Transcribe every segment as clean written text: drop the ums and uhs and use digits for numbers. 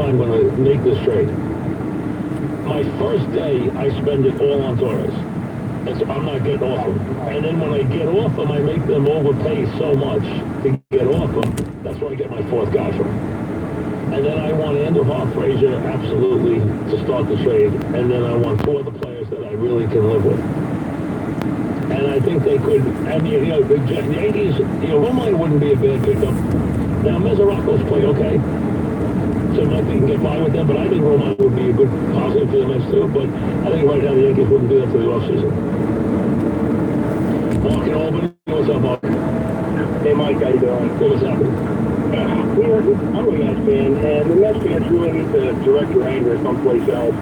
I'm going to make this trade. My first day, I spend it all on Thruways. I'm not getting off them. And then when I get off them, I make them overpay so much to get off them. That's where I get my fourth guy from. And then I want Anderhoff, Frazier, absolutely, to start the trade. And then I want two other players that I really can live with. And I think they could, and the Yankees, Romine wouldn't be a bad pickup. Now, Mesoraco's played okay. So I think he can get by with them, but I think Romine would be a good positive for the Mets too. But I think right now the Yankees wouldn't do that for the offseason. Mark in Albany, what's up, Mark? Hey, Mike, how you doing? Hey, what's happening? I'm a Mets fan, and the Mets fans really need to direct your anger someplace else.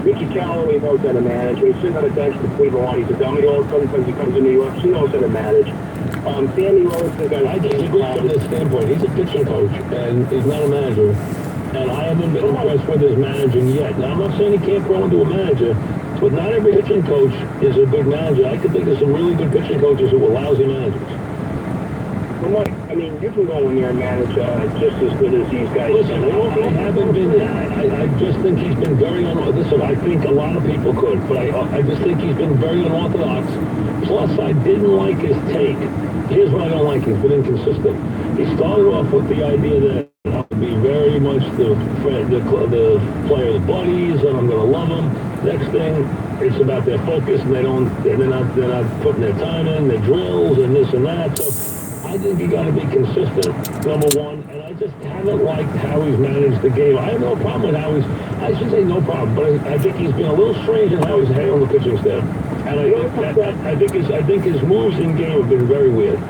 Mickey Callaway knows how to manage. He's sitting on a bench for Cleveland while he's a dummy all of a sudden because he comes to New York. He knows how to manage. Sandy Rose has got... I disagree from this standpoint. He's a pitching coach, and he's not a manager. And I haven't been impressed with his managing yet. Now, I'm not saying he can't grow into a manager, but not every pitching coach is a good manager. I could think of some really good pitching coaches who were lousy managers. Well, Mike, I mean, you can go in there and manage just as good as these guys. Listen, I haven't been... I just think he's been very unorthodox. Listen, I think a lot of people could, but I just think he's been very unorthodox. Plus, I didn't like his take. Here's what I don't like. He's been inconsistent. He started off with the idea that I would be very much the player's buddies, and I'm going to love them. Next thing, it's about their focus, and they're not putting their time in, their drills, and this and that. So I think you got to be consistent, number one, and I just haven't liked how he's managed the game. I have no problem with how I should say no problem, but I think he's been a little strange in how he's handled the pitching staff. And I think his moves in game have been very weird.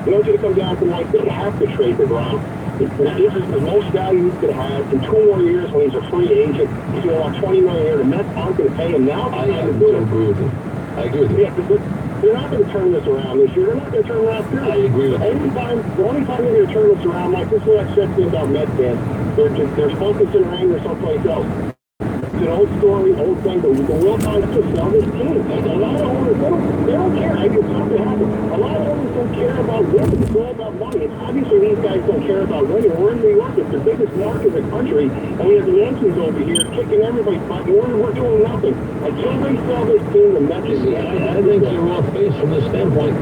You know, it's going to come down to, like, they have to trade the Brown. This is the most value he could have. In 2 more years, when he's a free agent, he's going to want $20 million a year. The Mets aren't going to pay him now. I agree with you. Yeah, they're not going to turn this around this year. They're not going to turn it around, period. I agree with you. The only time they're going to turn this around, like this is what I said to you about Mets fans, they're focusing their anger someplace else. It's an old story, old thing, but the real time to sell this team. A lot of owners, they don't care. I get something happen. A lot of owners don't care about winning. It's all about money. And obviously these guys don't care about winning. We're in New York. It's the biggest market in the country. And we have the Yankees over here kicking everybody's butt. We're doing nothing. Until they sell this team, the Mets... I think you're off base from this standpoint.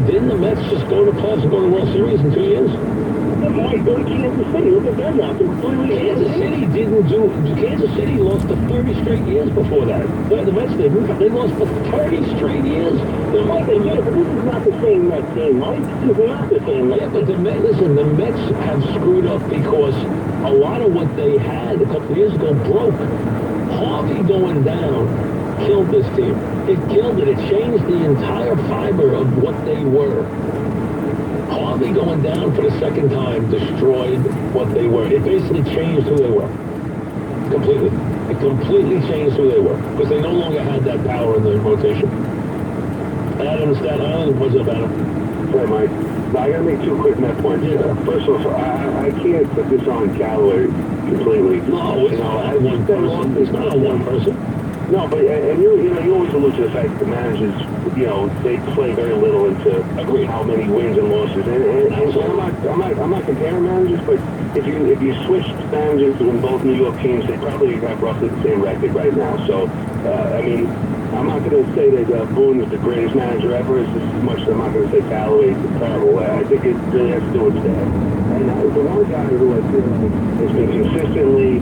Didn't the Mets just go to playoffs and go to World Series in 2 years? Mike, go to Kansas City. Look at them now. Kansas City lost for 30 straight years before that. The Mets didn't. They lost for 30 straight years. But this is not the same Mets team, Mike. This is not the same Mets. Yeah, but the Mets have screwed up because a lot of what they had a couple of years ago broke. Harvey going down killed this team. It killed it. It changed the entire fiber of what they were. Harvey going down for the second time destroyed what they were. It basically changed who they were. Completely. It completely changed who they were. Because they no longer had that power in the rotation. Adam Staten Island, what's up, Adam? Sorry, Mike. I got to make 2 quick net points. Yeah. First of all, I can't put this on Callaway completely. No, it's not one person. It's not on one person. No, but and you always allude to the fact that the managers, they play very little into how many wins and losses. And I'm not comparing managers, but if you switch managers in both New York teams, they probably have roughly the same record right now. So I mean, I'm not going to say that Boone is the greatest manager ever. It's just as much as I'm not going to say Callaway is terrible. I think it really has to do with staff. And the one guy who I feel like has been consistently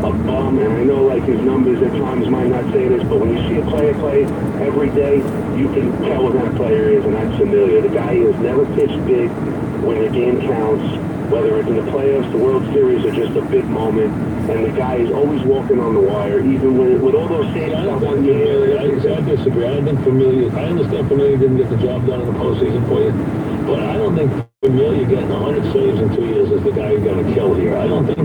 a bum, and I know like his numbers at times might not say this, but when you see a player play every day, you can tell what that player is, and that's familiar. The guy has never pitched big when the game counts, whether it's in the playoffs, the World Series, or just a big moment, and the guy is always walking on the wire, even with all those saves. I disagree. I think Familia, I understand Familia didn't get the job done in the postseason for you, but I don't think Familia getting 100 saves in 2 years is the guy you're going to kill here. I don't think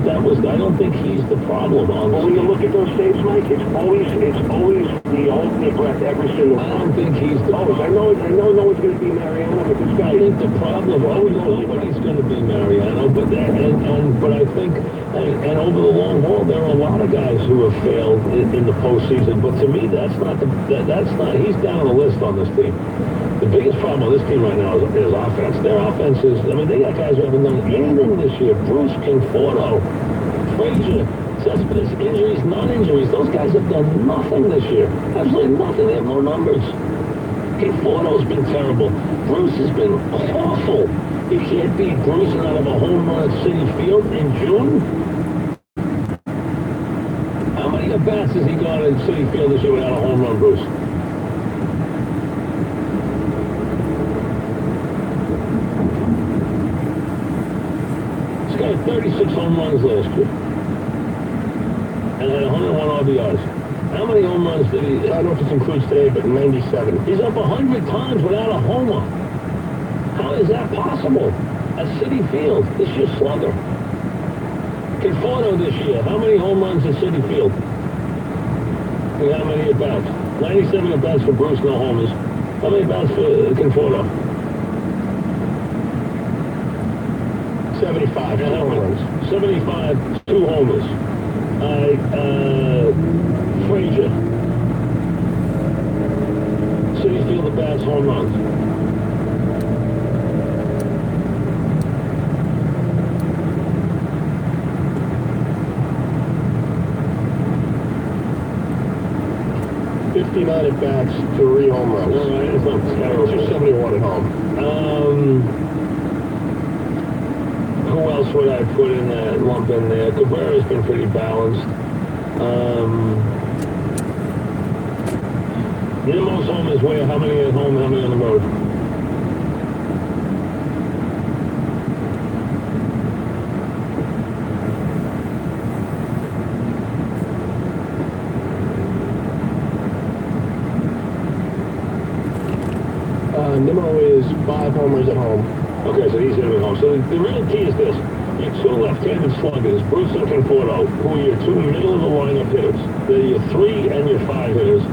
he's the problem. But when you look at those saves, Mike, it's always the ultimate breath every single time. I don't think he's the problem. I know no one's going to be Mariano, but this guy... I think the problem, nobody's going to be Mariano, but I think, and over the long haul, there are a lot of guys who have failed in the postseason, but to me, he's down on the list on this team. The biggest problem on this team right now is offense. Their offense is, they got guys who haven't done anything this year. Bruce Conforto, Frazier, Cespedes, injuries, non-injuries. Those guys have done nothing this year. Absolutely nothing. They have no numbers. Conforto's been terrible. Bruce has been awful. You can't beat Bruce out of a home run at Citi Field in June. How many at-bats has he gone at Citi Field this year without a home run, Bruce? This guy had 36 home runs last year. And had 101 RBIs. How many home runs did he... I don't know if this includes today, but 97. He's up 100 times without a homer. How is that possible? At Citi Field, this year's slugger. Conforto this year, how many home runs at Citi Field? And how many at-bats? 97 at-bats for Bruce, no homers. How many at-bats for Conforto? 75 home runs. 75, 2 homers. Frazier. Citi Field at-bats, home runs. At bats, 3 home runs. All right, it's not terrible. 271 at home. Who else would I put in that lump in there? Cabrera's been pretty balanced. Nimmo's home is where? How many at home? How many on the road? Nimmo is 5 homers at home. Okay, so he's hitting at home. So the real key is this. Your 2 left-handed sluggers, Bruce and Conforto, who are your 2 middle-of-the-lineup hitters. They're your 3 and your 5 hitters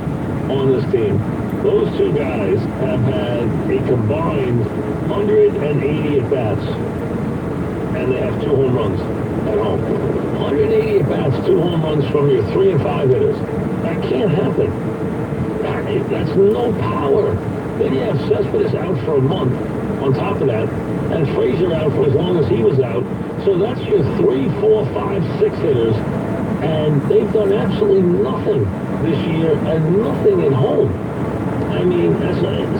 on this team. Those 2 guys have had a combined 180 at-bats. And they have 2 home runs at home. 180 at-bats, 2 home runs from your 3 and 5 hitters. That can't happen. That's no power. Then you have Cespedes out for a month on top of that, and Frazier out for as long as he was out. So that's your 3, 4, 5, 6 hitters, and they've done absolutely nothing this year and nothing at home. I mean,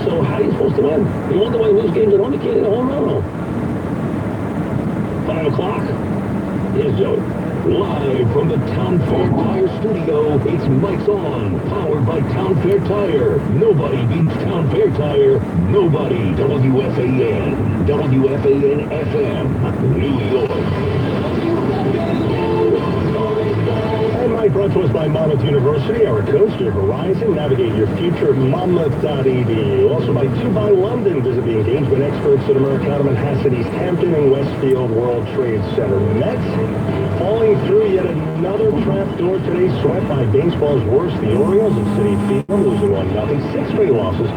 so how are you supposed to win? You want to win those games at home, you can't hit a home run at home. 5 o'clock? Here's Joey. Live from the Town Fair Tire Studio, it's Mike's On, powered by Town Fair Tire. Nobody beats Town Fair Tire. Nobody. WFAN. WFAN FM. New York. And Mike brought to us by Monmouth University, our coast, your horizon. Navigate your future at monmouth.edu. Also by 2 by London. Visit the engagement experts at Americana, Manhasset, East Hampton, and Westfield World Trade Center. Mets falling through yet another trap door today, swept by baseball's worst, the Orioles at Citi Field, losing 1-0. 6 straight losses,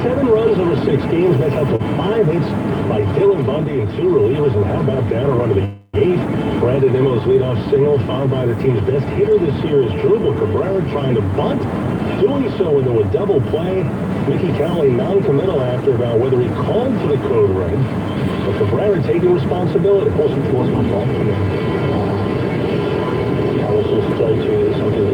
7 runs over 6 games. Mets out to 5 hits by Dylan Bundy and 2 relievers. And how about down a run to the 8th? Brandon Nimmo's leadoff single, followed by the team's best hitter this year is Drupal Cabrera trying to bunt. Doing so into a double play. Mickey Cowley non-committal after about whether he called for the code red. But Cabrera taking responsibility. Also, it was my fault. I was just trying to something.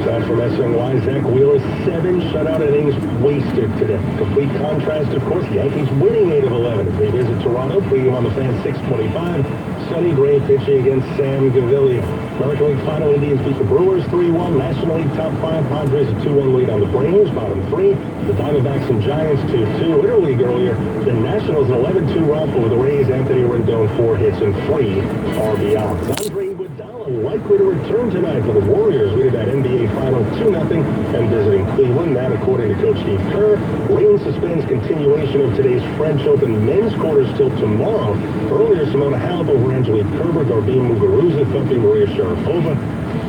Time for SNY, Zach Wheeler, 7 shutout innings wasted today. Complete contrast, of course, Yankees winning 8 of 11 as they visit Toronto, pregame on the fan 6:25. Sonny Gray pitching against Sam Gavilia. American League Final, Indians beat the Brewers 3-1. National League top 5, Padres a 2-1 lead on the Braves, bottom 3. The Diamondbacks and Giants 2-2. Interleague earlier, the Nationals an 11-2 romp over the Rays. Anthony Rendon 4 hits and 3 RBIs. Andre Iguodala likely to return tonight for the Warriors. We did that NBA Final 2-0 and visiting Cleveland. That, according to Coach Steve Kerr. Rain suspends continuation of today's French Open men's quarters till tomorrow. Earlier, Simona Halep over Angelique Kerber, Garbine Muguruza, thumping Maria Sharapova.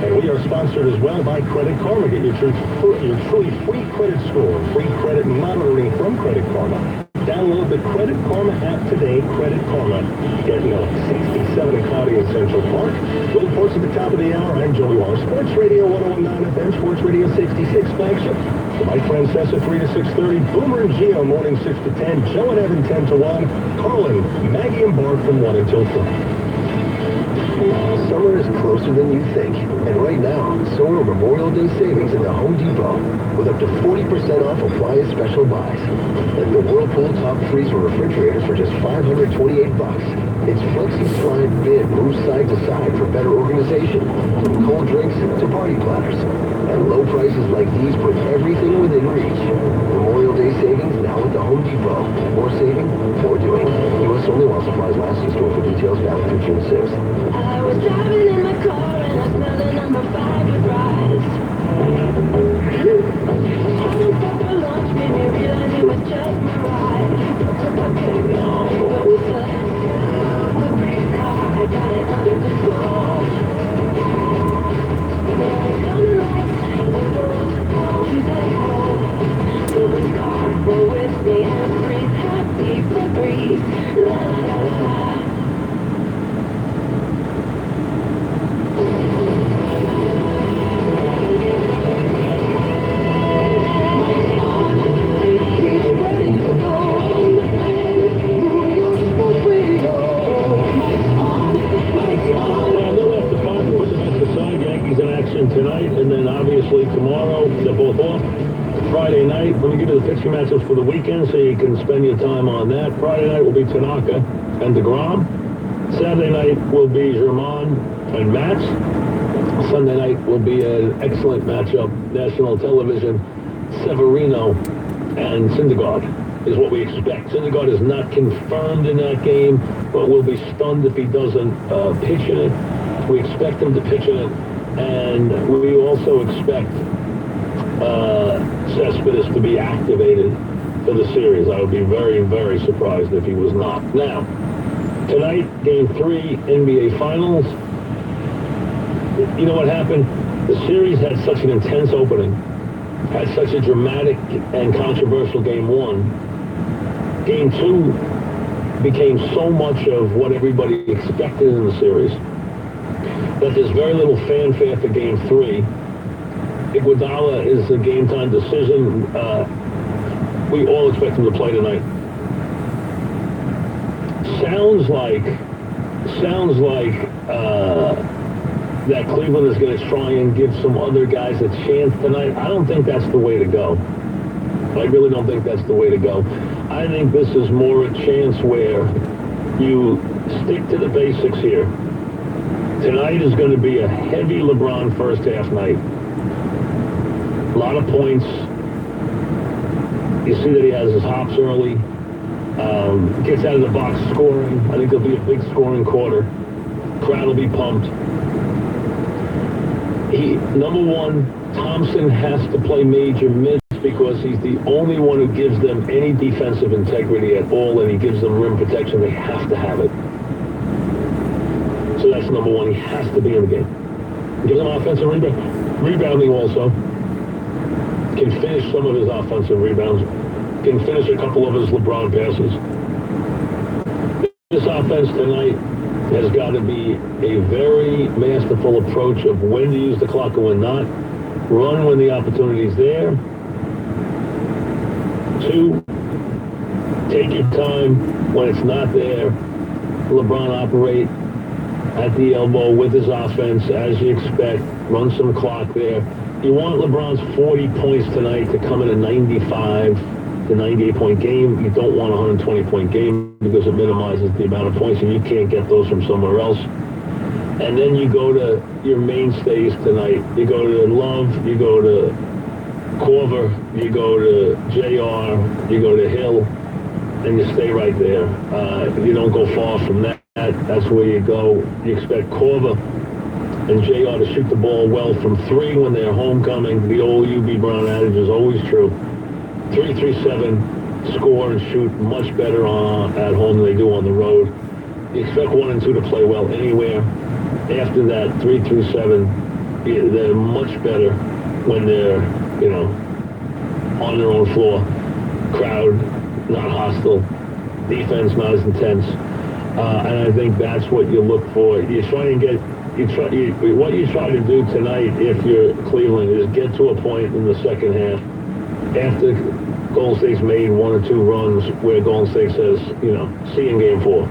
And we are sponsored as well by Credit Karma. Get your truly free credit score, free credit monitoring from Credit Karma. Download the Credit Karma app today. Credit Karma. Get 67 in Cloudy in Central Park. With reports at the top of the hour, I'm Joey Waller. Sports Radio 101.9 FM, Sports Radio 66 flagship. The Mike Francesa 3 to 6:30. Boomer and Gio morning 6 to 10. Joe and Evan 10 to 1. Carlin, Maggie and Bart from 1 until 4. Summer is closer than you think, and right now, so are Memorial Day savings in the Home Depot, with up to 40% off appliance special buys. Like the Whirlpool Top Freezer Refrigerator for just $528. Its flexi-slide bid moves side to side for better organization, from cold drinks to party platters. And low prices like these put everything within reach. Memorial Day savings now at the Home Depot. More saving, more doing. U.S. only while supplies last. In store for details valid through June 6th. I was driving in my car and I smelled the number 5 with rice. Having supper for lunch made me realize it was just my ride. Okay, no, it was a great car. I got it under control. Gonna like the girls, she's at home. So this car will with me and breathe happy to breathe. La la la la. Tonight, and then obviously tomorrow, they're both off. Friday night, let me give you the pitching matchups for the weekend so you can spend your time on that. Friday night will be Tanaka and DeGrom. Saturday night will be German and Matz. Sunday night will be an excellent matchup, national television. Severino and Syndergaard is what we expect. Syndergaard is not confirmed in that game, but we'll be stunned if he doesn't pitch in it. We expect him to pitch in it. And we also expect Cespedes to be activated for the series. I would be very, very surprised if he was not. Now, tonight, Game 3, NBA Finals. You know what happened? The series had such an intense opening, had such a dramatic and controversial Game 1. Game 2 became so much of what everybody expected in the series that there's very little fanfare for Game 3. Iguodala is a game-time decision. We all expect him to play tonight. Sounds like that Cleveland is going to try and give some other guys a chance tonight. I don't think that's the way to go. I really don't think that's the way to go. I think this is more a chance where you stick to the basics here. Tonight is going to be a heavy LeBron first half night. A lot of points. You see that he has his hops early. Gets out of the box scoring. I think there'll be a big scoring quarter. Crowd will be pumped. Number one, Thompson has to play major minutes because he's the only one who gives them any defensive integrity at all, and he gives them rim protection. They have to have it. So that's number one. He has to be in the game. Gives them offensive rebounding also. Can finish some of his offensive rebounds. Can finish a couple of his LeBron passes. This offense tonight has got to be a very masterful approach of when to use the clock and when not. Run when the opportunity is there. 2, take your time when it's not there. LeBron operate at the elbow with his offense as you expect. Run some clock there. You want LeBron's 40 points tonight to come in a 95 to 98-point game. You don't want a 120-point game because it minimizes the amount of points, and you can't get those from somewhere else. And then you go to your mainstays tonight. You go to Love, you go to Korver, you go to JR, you go to Hill, and you stay right there. You don't go far from that. That's where you go. You expect Korver and JR to shoot the ball well from 3 when they're homecoming. The old UB Brown adage is always true. 3-3-7, score and shoot much better at home than they do on the road. You expect 1 and 2 to play well anywhere. After that, 3-3-7, they're much better when they're, on their own floor. Crowd not hostile. Defense not as intense. And I think that's what you look for. You try and what you try to do tonight, if you're Cleveland, is get to a point in the second half after Golden State's made 1 or 2 runs where Golden State says, see you in Game 4.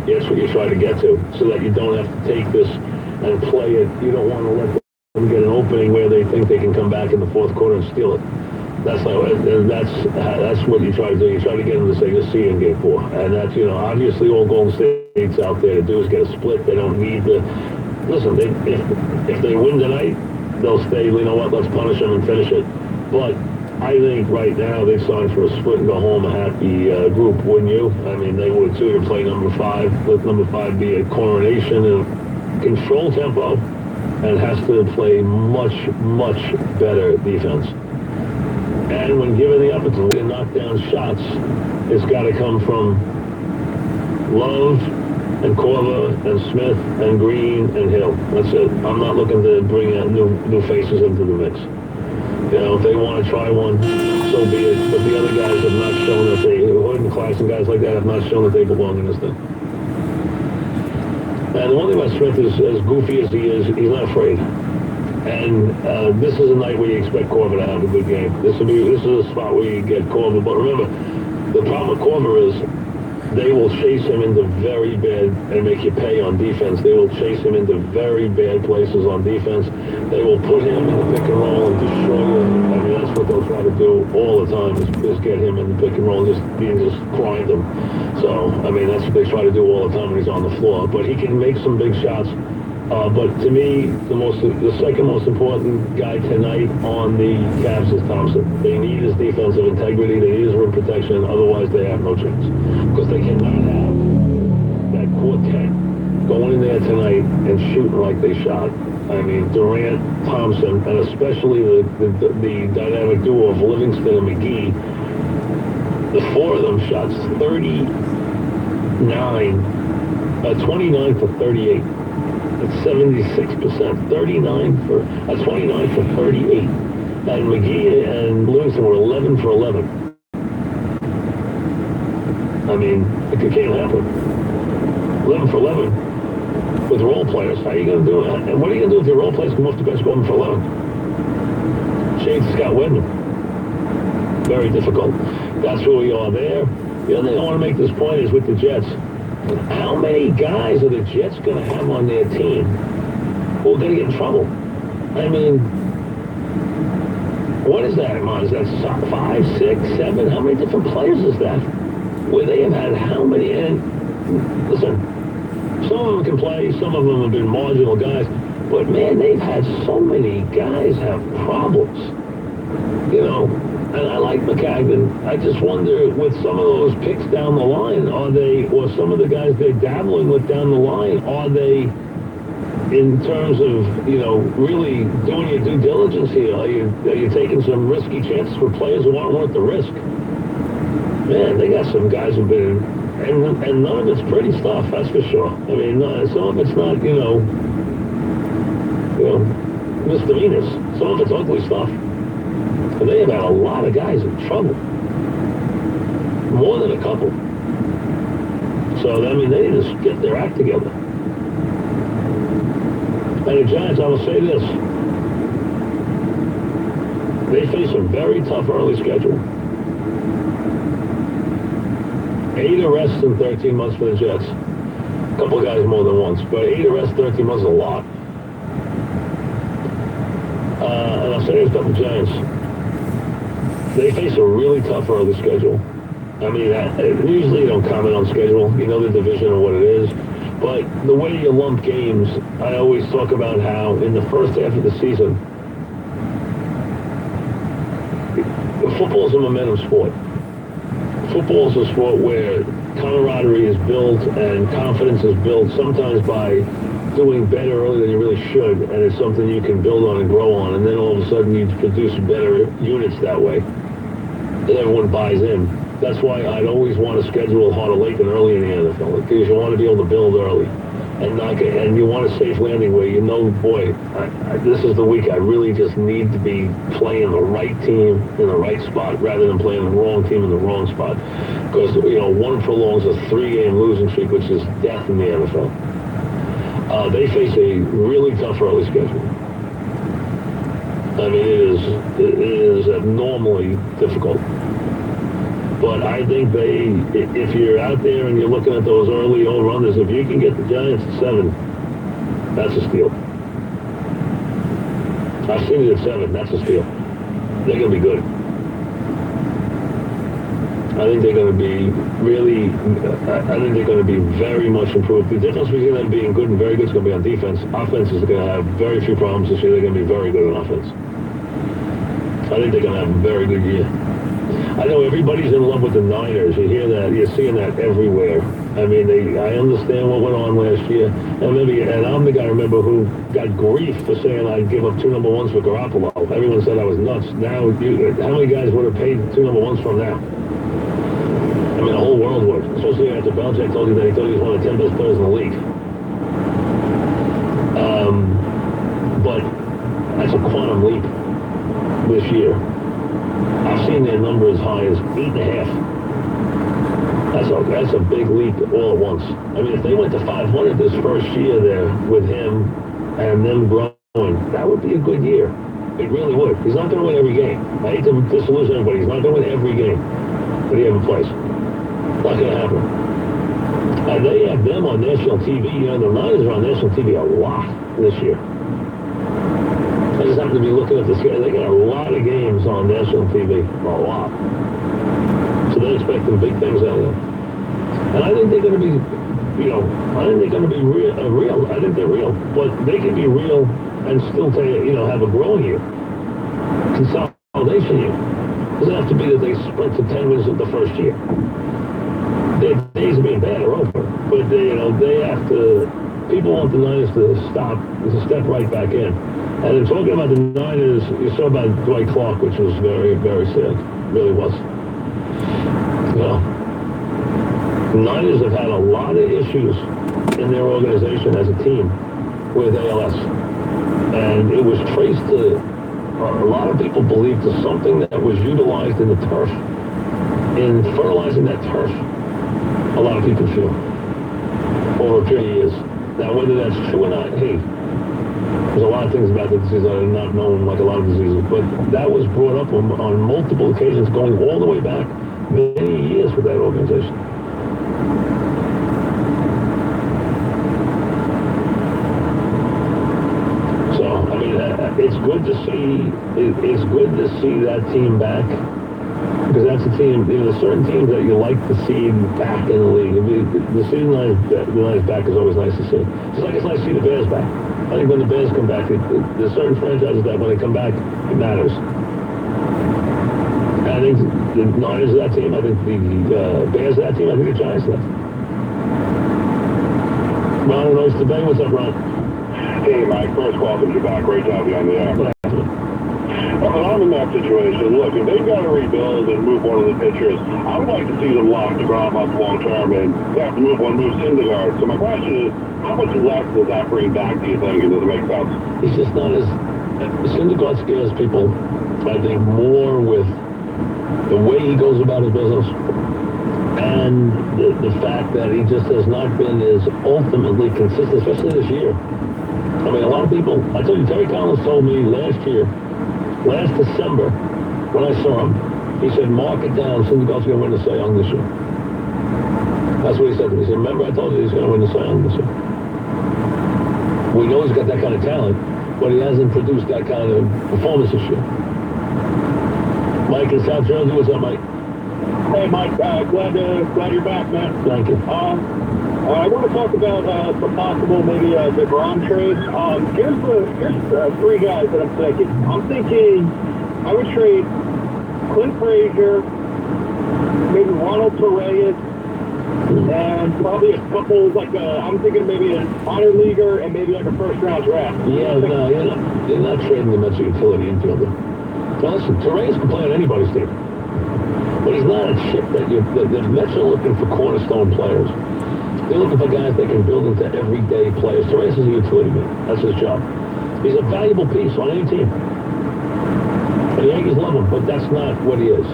That's what you try to get to, so that you don't have to take this and play it. You don't want to let them get an opening where they think they can come back in the fourth quarter and steal it. That's what you try to do. You try to get them to say, "Just see you in game 4." And that's, obviously all Golden State's out there to do is get a split. They don't need to. Listen, if they win tonight, they'll stay. You know what? Let's punish them and finish it. But I think right now they've signed for a split and go home a happy group, wouldn't you? I mean, they would too to play number 5. Let number 5 be a coronation and control tempo, and has to play much, much better defense. And when given the opportunity to knock down shots, it's got to come from Love and Korver and Smith and Green and Hill. That's it. I'm not looking to bring out new faces into the mix. If they want to try one, so be it. But the other guys have not shown that Hood and Class and guys like that have not shown that they belong in this thing. And the one thing about Smith is, as goofy as he is, he's not afraid. And this is a night where you expect Korver to have a good game. This is a spot where you get Korver. But remember, the problem with Korver is they will chase him into very bad and make you pay on defense. They will chase him into very bad places on defense. They will put him in the pick and roll and destroy him. I mean, that's what they'll try to do all the time, is get him in the pick and roll and just grind him. So, I mean, that's what they try to do all the time when he's on the floor. But he can make some big shots. But to me, the second most important guy tonight on the Cavs is Thompson. They need his defensive integrity. They need his rim protection. Otherwise, they have no chance. Because they cannot have that quartet going in there tonight and shooting like they shot. I mean, Durant, Thompson, and especially the dynamic duo of Livingston and McGee. The 4 of them shot 29 for 38. That's 76%. 29 for 29 for 38. And McGee and Livingston were 11 for 11. I mean, it can't happen. 11 for 11 with role players. How are you going to do it? And what are you going to do if your role players come off the bench going for 11? Shane Scott Wedman. Very difficult. That's where we are there. The other thing I want to make this point is with the Jets. How many guys are the Jets going to have on their team who are going to get in trouble? I mean, what is that, Amon? Is that 5, 6, 7? How many different players is that? Where they have had how many? And listen, some of them can play. Some of them have been marginal guys. But, man, they've had so many guys have problems. And I like McCagnon. I just wonder, with some of those picks down the line, or some of the guys they're dabbling with down the line, are they, in terms of, really doing your due diligence here? Are you taking some risky chances for players who aren't worth the risk? Man, they got some guys who've been, and none of it's pretty stuff, that's for sure. I mean, some of it's not, misdemeanors. Some of it's ugly stuff. And they have had a lot of guys in trouble. More than a couple. So, I mean, they need to get their act together. And the Giants, I will say this. They face a very tough early schedule. 8 arrests in 13 months for the Jets. A couple of guys more than once. But 8 arrests in 13 months is a lot. And I'll say this about the Giants. They face a really tough early schedule. I mean, usually you don't comment on schedule. You know the division and what it is. But the way you lump games, I always talk about how in the first half of the season, football is a momentum sport. Football is a sport where camaraderie is built and confidence is built sometimes by doing better early than you really should, and it's something you can build on and grow on, and then all of a sudden you produce better units that way, and everyone buys in. That's why I'd always want to schedule harder late than early in the NFL, because you want to be able to build early, and you want a safe landing where boy, this is the week I really just need to be playing the right team in the right spot rather than playing the wrong team in the wrong spot, because one prolongs a 3-game losing streak, which is death in the NFL. They face a really tough early schedule. I mean, it is abnormally difficult. But But I think if you're out there and you're looking at those early over-unders, if you can get the Giants at 7, that's a steal. I've seen it at 7, that's a steal. They're going to be good. I think they're going to be really, I think they're going to be very much improved. The difference between them being good and very good is going to be on defense. Offense is going to have very few problems this year. They're going to be very good on offense. I think they're going to have a very good year. I know everybody's in love with the Niners. You hear that. You're seeing that everywhere. I mean, I understand what went on last year. And I'm the guy, remember, who got grief for saying I'd give up 2 number 1s for Garoppolo. Everyone said I was nuts. Now, how many guys would have paid 2 number 1s from now? I mean, the whole world would. Especially after Belichick told you that he thought he was one of the 10 best players in the league. But that's a quantum leap this year. I've seen their number as high as 8.5. That's a big leap all at once. I mean, if they went to 500 this first year there with him and them growing, that would be a good year. It really would. He's not going to win every game. I hate to disillusion everybody. He's not going to win every game that he ever plays. Not going to happen. And they have them on national TV. You know, the Niners are on national TV a lot this year. I just happen to be looking at the schedule. They got a lot of games on national TV. A lot. So they're expecting big things out of them. And I think they're going to be, I think they're going to be real. I think they're real. But they can be real and still, have a growing year. Consolidation year. It doesn't have to be that they sprint to 10 wins in the first year. Their days of being bad are over. But, they have to, people want the Niners to step right back in. And in talking about the Niners, you saw about Dwight Clark, which was very, very sad. Really was. The Niners have had a lot of issues in their organization as a team with ALS. And it was traced to, a lot of people believe, to something that was utilized in the turf. In fertilizing that turf, a lot of people feel, over a period of years. Now, whether that's true or not, hey, there's a lot of things about the disease that are not known, like a lot of diseases, but that was brought up on multiple occasions, going all the way back many years with that organization. So, I mean, it's good to see. It's good to see that team back, because that's a team. There's certain teams that you like to see back in the league. The season the back is always nice to see. Just like it's nice to see the Bears back. I think when the Bears come back, there's certain franchises that when they come back, it matters. And I think the Niners of that team, I think the Bears of that team, I think the Giants of that team. Ron in Oyster Bay, what's up, Ron? Hey, Mike, first welcome you back. Great job on the air. Well, I'm in that situation. Look, if they've got to rebuild and move one of the pitchers, I would like to see them lock the ground up long term and they have to move one moves in the guard. So my question is, how much less does that bring back, do you think, and does it make sense? He's just not as... Syndergaard scares people, I think, more with the way he goes about his business and the fact that he just has not been as ultimately consistent, especially this year. I mean, a lot of people... I tell you, Terry Collins told me last December, when I saw him, he said, mark it down, Syndergaard's going to win the Cy Young this year. That's what he said to me. He said, remember I told you he's going to win the Cy Young this year. We know he's got that kind of talent, but he hasn't produced that kind of performance this year. Mike in South Jersey, what's up, Mike? Hey, Mike, glad you're back, man. Thank you. I want to talk about the possible maybe DeGrom trade. Here's 3 guys that I'm thinking. I'm thinking I would trade Clint Frazier, maybe Ronald Thruways, and probably a couple, I'm thinking maybe an honor leaguer and maybe like a first-round draft. Yeah, no, you're not trading him as a utility infielder. Now listen, Thruways can play on anybody's team. But he's not a chip that the Mets are looking for cornerstone players. They're looking for guys that can build into everyday players. Thruways is a utility man. That's his job. He's a valuable piece on any team. The Yankees love him, but that's not what he is.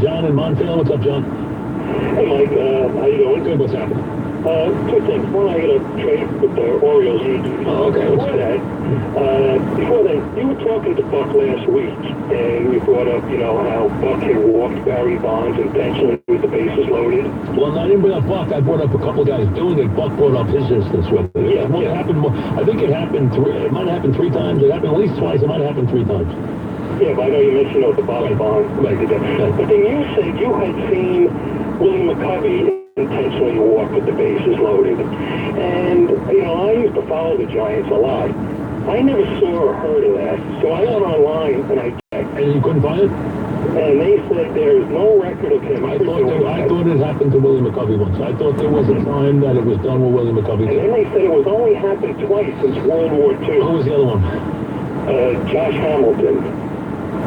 John in Montvale, what's up, John? Hey, Mike, how you doing? Good, what's happening? Two things. One, I got a trade with the Orioles. Oh, okay. Before that, you were talking to Buck last week, and we brought up, how Buck had walked Barry Bonds intentionally with the bases loaded. Well, I didn't bring up Buck. I brought up a couple of guys doing it. Buck brought up his instance with it. Yeah, what happened? I think it happened it might have happened 3 times. It happened at least twice. It might have happened 3 times. Yeah, but I know you mentioned the Bobby Bonds. Right. But then you said you had seen Willie McCovey intentionally walk with the bases loaded. And, I used to follow the Giants a lot. I never saw or heard of that. So I went online and I checked. And you couldn't find it? And they said there's no record of him. I thought it happened to Willie McCovey once. I thought there was a time that it was done with Willie McCovey. And then they said it was only happened twice since World War II. Who was the other one? Josh Hamilton.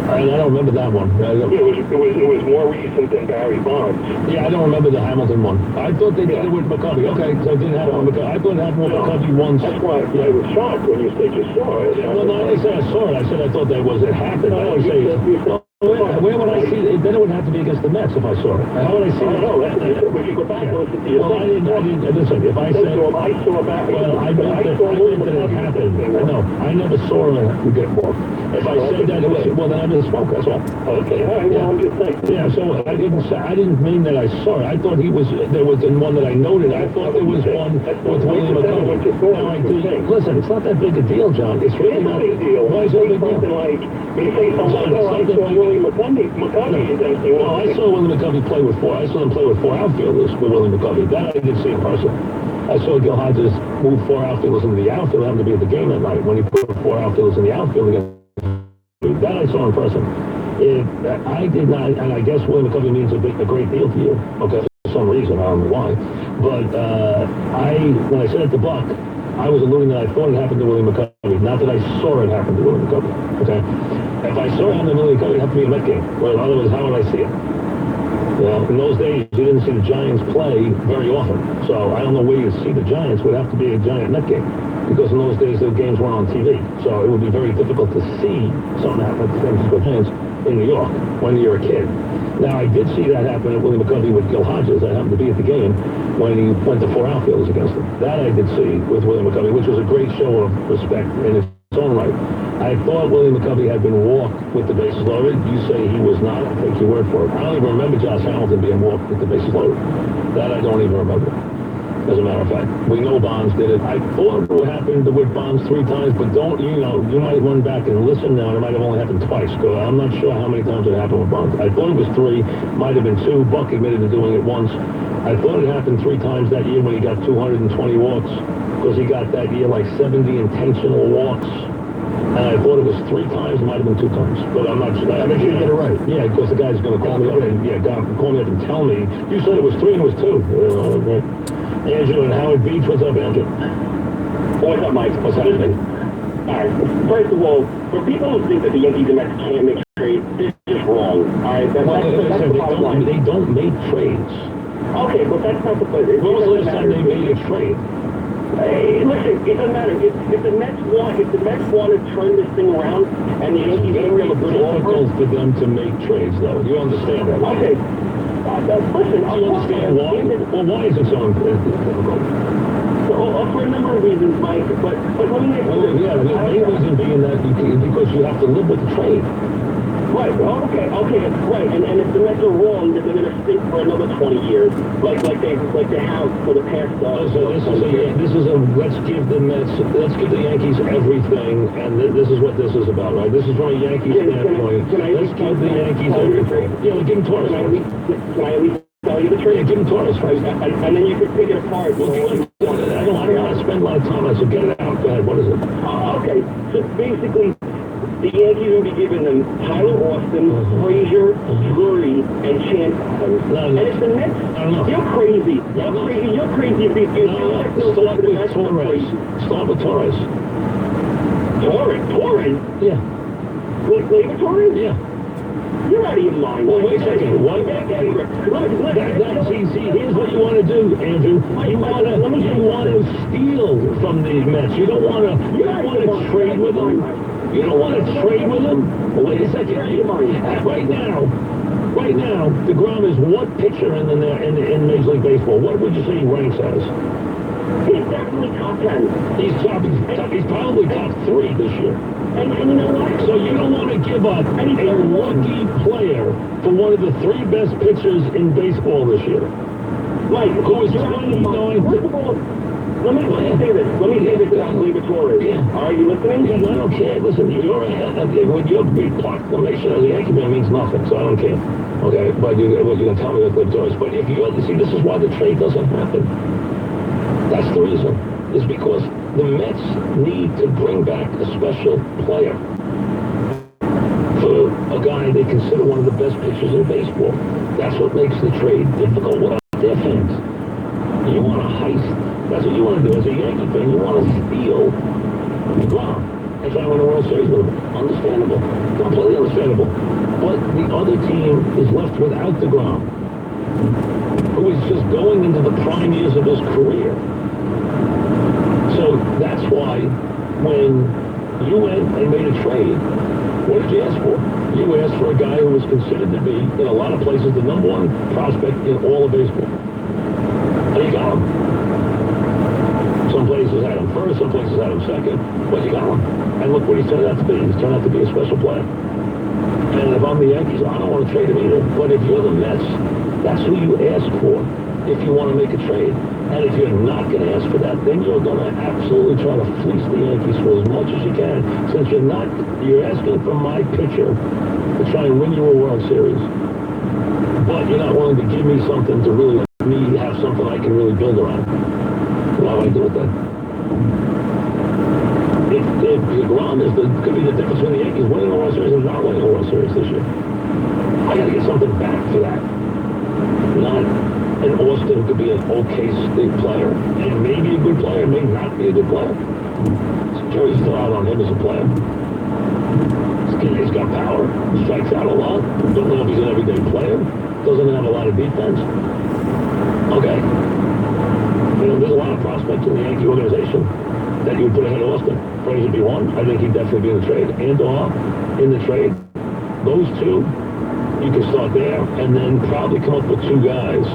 I don't remember that one. It was more recent than Barry Bonds. Yeah, I don't remember the Hamilton one. I thought they did it with McCovey. Okay, so it didn't happen with McCovey. I thought it happened with McCovey once. That's why I was shocked when you said you saw it. Well, no, I didn't say I saw it. I said I thought that it happened. I didn't say... Where would I see it? Then it would have to be against the Mets if I saw it. How would I see it? No, if you go back and listen to your Well, I didn't, listen, if I said... I saw back... Well, I meant that it happened. No, I never saw it get walked. If I said that, it was... Well, then I misspoke, that's all. Okay, all right, well, I'm just saying. Yeah, so I didn't mean that I saw it. I thought there was one that I noted. I thought there was one with Willie McCovey. Now, listen, it's not that big a deal, John. It's really not... It's a big deal. Why is it a big deal? When you say something like, Willie McCovey, well, I saw Willie McCovey play with 4. I saw him play with 4 outfielders with Willie McCovey. That I did see in person. I saw Gil Hodges move 4 outfielders into the outfield. I happened to be at the game that night when he put 4 outfielders in the outfield against that I saw in person. I did not, and I guess Willie McCovey means a great deal to you. Okay, for some reason, I don't know why. But when I said it to Buck, I was alluding that I thought it happened to Willie McCovey, not that I saw it happen to Willie McCovey. Okay? If I saw it happen to Willie McCovey, it'd have to be a Met game. Well, in other words, how would I see it? In those days, you didn't see the Giants play very often. So I don't know where you see the Giants. It would have to be a Giant Met game. Because in those days, the games weren't on TV. So it would be very difficult to see something happen at the San Francisco Giants in New York when you're a kid. Now, I did see that happen at Willie McCovey with Gil Hodges. I happened to be at the game when he went to 4 outfielders against him. That I did see with Willie McCovey, which was a great show of respect in its own right. I thought Willie McCovey had been walked with the bases loaded. You say he was not. I'll take your word for it. I don't even remember Josh Hamilton being walked with the bases loaded. That I don't even remember. As a matter of fact, we know Bonds did it. I thought it happened with Bonds 3 times, but you might run back and listen now, and it might have only happened twice. Because I'm not sure how many times it happened with Bonds. I thought it was 3, might have been 2. Buck admitted to doing it once. I thought it happened 3 times that year when he got 220 walks, because he got that year like 70 intentional walks. And I thought it was 3 times, it might have been 2 times. But I'm not sure. I make sure you get it right. Yeah, because the guy's going to call me up and call me up and tell me, you said it was 3 and it was 2. Andrew and Howard Beach, what's up, Andrew? What's up, Mike? What's happening? All right. First of all, for people who think that the Yankees and Mets can't make trades, this is just wrong. All right, that's the bottom line. They don't make trades. Okay, but that's not the point. When was the last time they made a trade? Hey, listen, it doesn't matter. If the Mets want to turn this thing around, and the Yankees It's very difficult for them to make trades, though. You understand that? Okay. Listen, do you understand why? Well, why is it so difficult? For a number of reasons, Mike. But let me ask you. Yeah, the main reason being that because you have to live with the trade. Right. Okay. Right. And if the Mets are wrong, then they're going to stink for another 20 years, like they have for the past. So this is a let's give the Yankees everything, and this is what this is about, right? This is from a Yankee standpoint. Let's give the Yankees everything. Yeah, give them Torres. Can I at least tell you the trade? Yeah, give them Torres. And then you can pick it apart. Well, I don't want to spend a lot of time on it, so get it out. Go ahead. What is it? Okay. So basically, the Yankees will be giving them Tyler Austin, Frazier, Drury, and Chance Adams. No. And if the Mets, you're crazy. You're crazy if you start with Torres. Start with Torres. Torres? Yeah. Gleyber Torres? Yeah. You're out of your mind. Well, wait a second. What? See, here's what you want to do, Andrew. You want to steal from the Mets. You don't want to trade with them. You don't want to trade with them? Well, wait a second. Right now, Right now, DeGrom is what pitcher in Major League Baseball? What would you say he ranks as? He's definitely top 10. He's probably top 3 this year. And you know what? So you don't want to give up a rookie player for one of the 3 best pitchers in baseball this year. Mike, Who is you're out of your 29? mind. First of all, let me say this. Let me say this without leaving Torres. Yeah. Are you listening? Yeah, I don't care. Listen, you're when you're big proclamation as a Yankee fan means nothing, so I don't care. Okay, but you're gonna tell me that they're Torres. But if you see, this is why the trade doesn't happen. That's the reason. Is because the Mets need to bring back a special player for a guy they consider one of the best pitchers in baseball. That's what makes the trade difficult. What about their fans? You want a heist. That's what you want to do. As a Yankee fan, you want to steal the ground and try to win a World Series with them. Understandable. Completely understandable. But the other team is left without the ground, who is just going into the prime years of his career. So that's why when you went and made a trade, what did you ask for? You asked for a guy who was considered to be, in a lot of places, the #1 prospect in all of baseball. And you got him. Some places had him first, some places had him second, but you got him. And look what he's turned out to be. He's turned out to be a special player. And if I'm the Yankees, I don't want to trade him either. But if you're the Mets, that's who you ask for if you want to make a trade. And if you're not going to ask for that, then you're going to absolutely try to fleece the Yankees for as much as you can. Since you're asking for my pitcher to try and win you a World Series. But you're not willing to give me something to really let me have something I can really build around. Why would I do it then? If DeGrom could be the difference between the Yankees winning a World Series and not winning a World Series this year. I got to get something back for that. Not an Austin could be an okay state player, and maybe a good player, may not be a good player. Jury's still out on him as a player. He's got power, strikes out a lot. Don't know if he's an everyday player. Doesn't have a lot of defense. Okay. You know, there's a lot of prospects in the Yankee organization that you would put ahead of Austin. Frazier would be one. I think he'd definitely be in the trade. Andor in the trade. Those 2, you can start there, and then probably come up with 2 guys.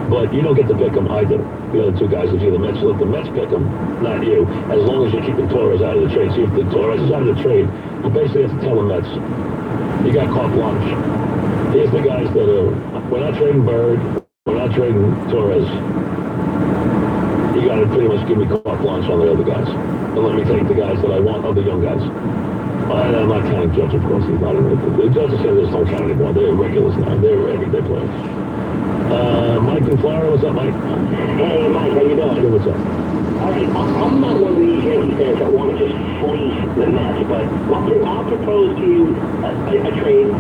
But you don't get to pick them. I do. The other 2 guys, if you're the Mets, let the Mets pick them, not you. As long as you're keeping Torres out of the trade. See, if the Torres is out of the trade, you basically have to tell the Mets, you got carte blanche. Here's the guys that are, we're not trading Bird, we're not trading Torres. You got to pretty much give me carte blanche on the other guys. And let me take the guys that I want, other young guys. I'm not counting Judge, of course. He's not in it. The judges say this don't count anymore. They're regulars now. They're everyday players. Mike in Florida, what's up, Mike? Hey, Mike, how you doing? Hey, what's up? All right, I'm not one of these Yankee fans that want to just fleece the Mets, but I'll propose to you a trade.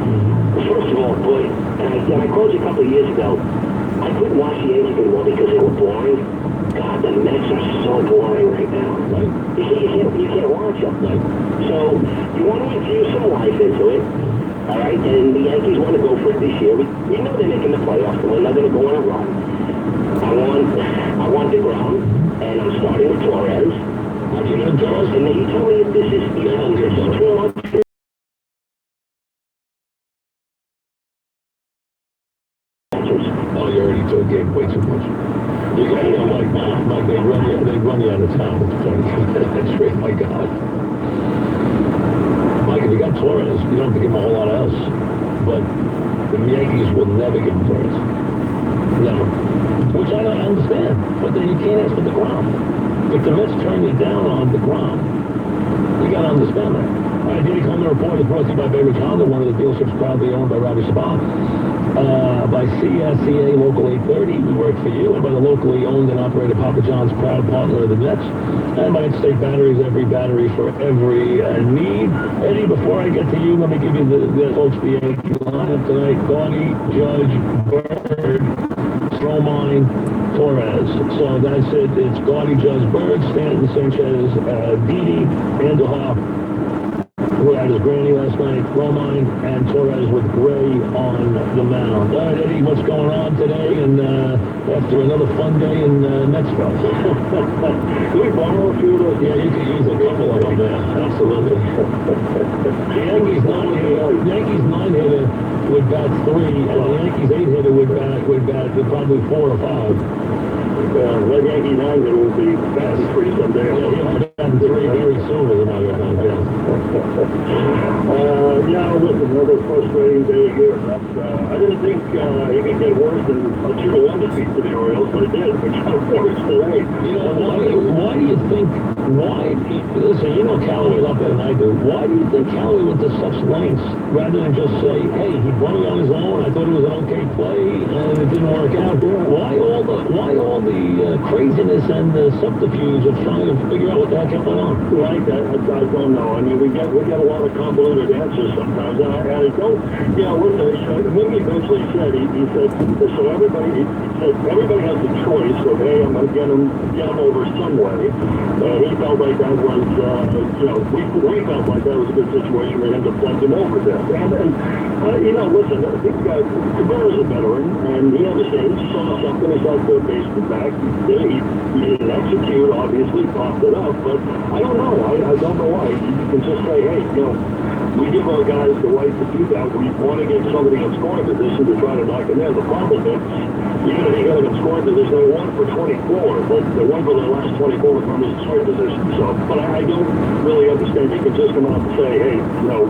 First of all, boy, and I called you a couple of years ago, I couldn't watch the Yankees anymore because they were boring. God, the Mets are so boring right now. Right. You can't watch them. Right. So you want to infuse some life into it. All right, and the Yankees want to go for it this year. We know they're making the playoffs, and we're not going to go on a run. I want DeGrom, and I'm starting with Torres. And then you tell me if this is too much. Oh, you already took game way too much. You got, Mike, they run you out of town. That's right, my God. Mike, if you got Torres, you don't have to give him a whole lot else. But the Yankees will never give him Torres. Never. Which I don't understand. But then you can't ask for the ground. If the Mets turn you down on the ground, you got to understand that. All right, Danny Coleman Report is brought to you by Bay Ridge Honda, one of the dealerships proudly owned by Robbie Spa. By CSCA Local 830, we work for you, and by the locally owned and operated Papa John's, proud partner of the Mets, and by State Batteries, every battery for every need. Eddie, before I get to you, let me give you the folks, the Yankee lineup tonight. Gaudy, Judge, Bird, Stromine, Torres. So that's it. It's Gaudy, Judge, Bird, Stanton, Sanchez, Didi, Andujar, who had his granny last night, Romine, and Torres with Gray on the mound. All right, Eddie, what's going on today? And after another fun day in Metsville. Can we borrow a few of those? Yeah, you could use a couple of them there. Absolutely. The Yankees nine-hitter would bat 3, and the Yankees 8-hitter would bat probably 4 or 5. That Yankee 9-hitter will be batting 3 someday. Yeah, he'll be batting 3 very soon, as a matter of fact, yeah. Yeah, listen, another frustrating day here. I didn't think it could get worse than a 2-1 defeat for the Orioles, but it did. Which of course today. You know, why do you think, listen, you know Callaway a lot better than I do. Why do you think Callaway went to such lengths rather than just say, hey, he won it on his own, I thought it was an okay play, and it didn't work out? Why all the craziness and the subterfuge of trying to figure out what the heck went on? Right, I don't know. I mean, we get a lot of convoluted answers sometimes, and I don't, you know, listen, what he eventually said, he said, so everybody has a choice of, hey, I'm going to get him over some way. He felt like that was, you know, we felt like that was a good situation for him to plug him over there. And you know, listen, I think Cabrera's a veteran, and he understands. He saw something, he saw the baseman back. He didn't execute, obviously, popped it up, but I don't know. I don't know why. You can just say, hey, you know, we give our guys the right to do that. We want to get somebody in scoring position to try to knock him in. The problem is, even if you get him in scoring position, they won for 24, but they won for the last 24 from his scoring position. So, but I don't really understand. You can just come out and say, hey, you know,